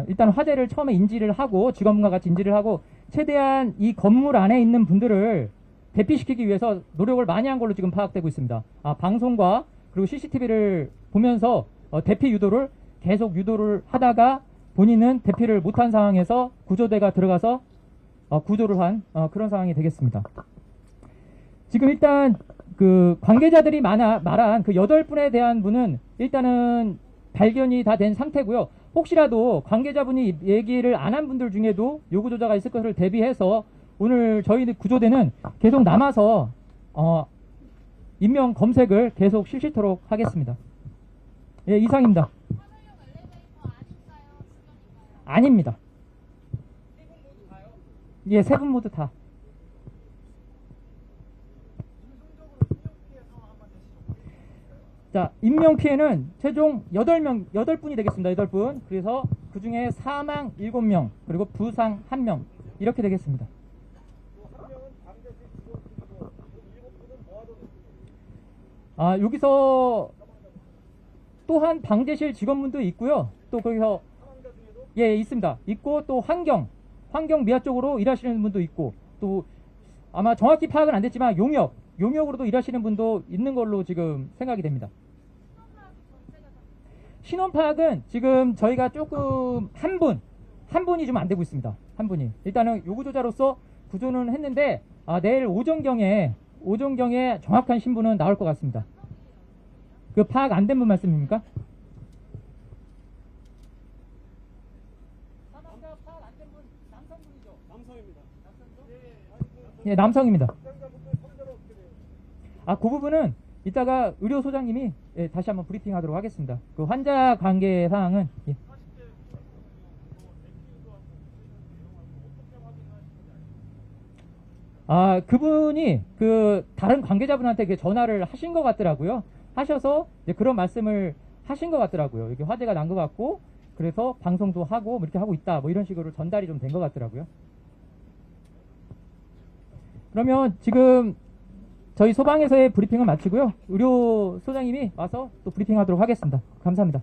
일단 화재를 처음에 인지를 하고 직원분과 같이 인지를 하고 최대한 이 건물 안에 있는 분들을 대피시키기 위해서 노력을 많이 한 걸로 지금 파악되고 있습니다. 방송과 그리고 CCTV를 보면서 대피 유도를 계속 유도를 하다가 본인은 대피를 못한 상황에서 구조대가 들어가서 구조를 한 그런 상황이 되겠습니다. 지금 일단 그 관계자들이 말한 그 8분에 대한 분은 일단은 발견이 다 된 상태고요. 혹시라도 관계자분이 얘기를 안 한 분들 중에도 요구조자가 있을 것을 대비해서 오늘 저희 구조대는 계속 남아서 인명 검색을 계속 실시토록 하겠습니다. 예, 이상입니다. 아닙니다. 예, 3분 모두 다. 자, 인명 피해는 최종 8분이 되겠습니다. 8분. 그래서 그 중에 사망 7명, 그리고 부상 1명. 이렇게 되겠습니다. 여기서 또한 방제실 직원분도 있고요. 또 거기서 예, 있습니다. 있고 또 환경 미화 쪽으로 일하시는 분도 있고 또 아마 정확히 파악은 안 됐지만 용역으로도 일하시는 분도 있는 걸로 지금 생각이 됩니다. 신원 파악은 지금 저희가 조금 한 분이 좀 안 되고 있습니다. 한 분이. 일단은 요구조자로서 구조는 했는데 내일 오전경에 정확한 신분은 나올 것 같습니다. 그 파악 안 된 분 말씀입니까? 예, 남성입니다. 그 부분은 이따가 의료소장님이 다시 한번 브리핑하도록 하겠습니다. 그 환자 관계 사항은 예. 그분이 그 다른 관계자분한테 전화를 하신 것 같더라고요. 하셔서 이제 그런 말씀을 하신 것 같더라고요. 이게 화재가 난 것 같고 그래서 방송도 하고 이렇게 하고 있다. 뭐 이런 식으로 전달이 좀 된 것 같더라고요. 그러면 지금 저희 소방에서의 브리핑을 마치고요. 의료 소장님이 와서 또 브리핑하도록 하겠습니다. 감사합니다.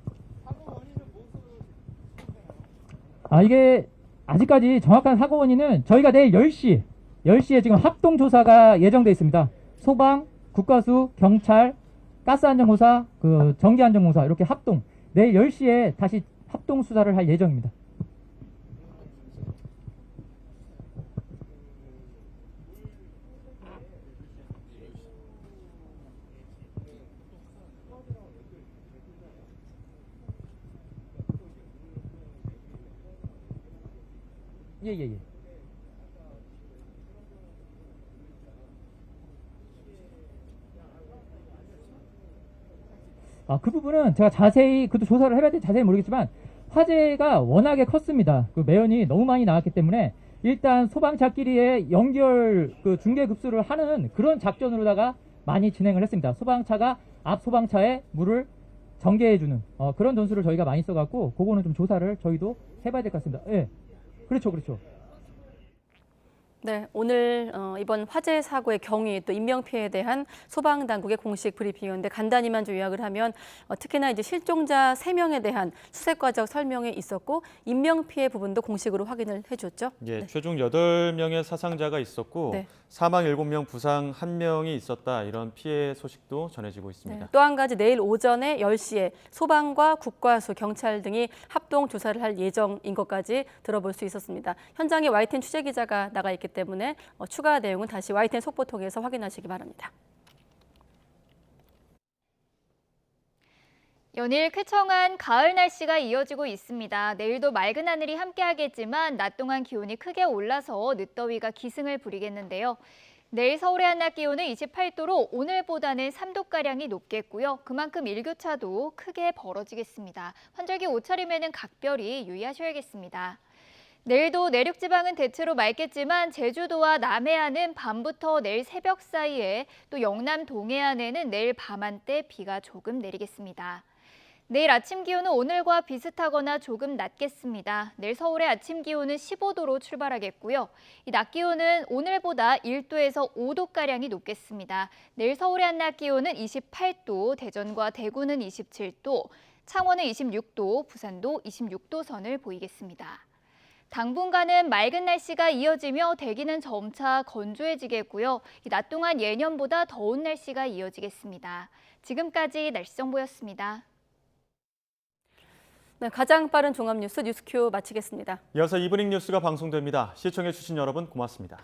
이게 아직까지 정확한 사고 원인은 저희가 내일 10시에 지금 합동조사가 예정되어 있습니다. 소방, 국가수, 경찰, 가스안전공사, 그 전기안전공사 이렇게 합동 내일 10시에 다시 합동수사를 할 예정입니다. 예. 그 부분은 제가 자세히 그것도 조사를 해봐야 될지 자세히 모르겠지만 화재가 워낙에 컸습니다. 그 매연이 너무 많이 나왔기 때문에 일단 소방차끼리의 연결 그 중계 급수를 하는 그런 작전으로다가 많이 진행을 했습니다. 소방차가 앞 소방차에 물을 전개해주는 그런 전술을 저희가 많이 써갖고 그거는 좀 조사를 저희도 해봐야 될 것 같습니다. 예, 그렇죠. 네, 오늘 이번 화재 사고의 경위 또 인명피해에 대한 소방당국의 공식 브리핑이었는데 간단히만 좀 요약을 하면 특히나 이제 실종자 3명에 대한 수색 과정 설명이 있었고 인명피해 부분도 공식으로 확인을 해줬죠. 예, 네. 최종 8명의 사상자가 있었고 네. 사망 7명, 부상 1명이 있었다. 이런 피해 소식도 전해지고 있습니다. 네, 또 한 가지 내일 오전에 10시에 소방과 국과수, 경찰 등이 합동 조사를 할 예정인 것까지 들어볼 수 있었습니다. 현장에 YTN 취재기자가 나가 있기 때문에 추가 내용은 다시 YTN 속보 통해서 확인하시기 바랍니다. 연일 쾌청한 가을 날씨가 이어지고 있습니다. 내일도 맑은 하늘이 함께하겠지만 낮 동안 기온이 크게 올라서 늦더위가 기승을 부리겠는데요. 내일 서울의 한낮 기온은 28도로 오늘보다는 3도가량이 높겠고요. 그만큼 일교차도 크게 벌어지겠습니다. 환절기 옷차림에는 각별히 유의하셔야겠습니다. 내일도 내륙 지방은 대체로 맑겠지만 제주도와 남해안은 밤부터 내일 새벽 사이에 또 영남 동해안에는 내일 밤 한때 비가 조금 내리겠습니다. 내일 아침 기온은 오늘과 비슷하거나 조금 낮겠습니다. 내일 서울의 아침 기온은 15도로 출발하겠고요. 이 낮 기온은 오늘보다 1도에서 5도가량이 높겠습니다. 내일 서울의 한낮 기온은 28도, 대전과 대구는 27도, 창원은 26도, 부산도 26도 선을 보이겠습니다. 당분간은 맑은 날씨가 이어지며 대기는 점차 건조해지겠고요. 낮 동안 예년보다 더운 날씨가 이어지겠습니다. 지금까지 날씨 정보였습니다. 네, 가장 빠른 종합뉴스 뉴스큐 마치겠습니다. 이어서 이브닝 뉴스가 방송됩니다. 시청해주신 여러분 고맙습니다.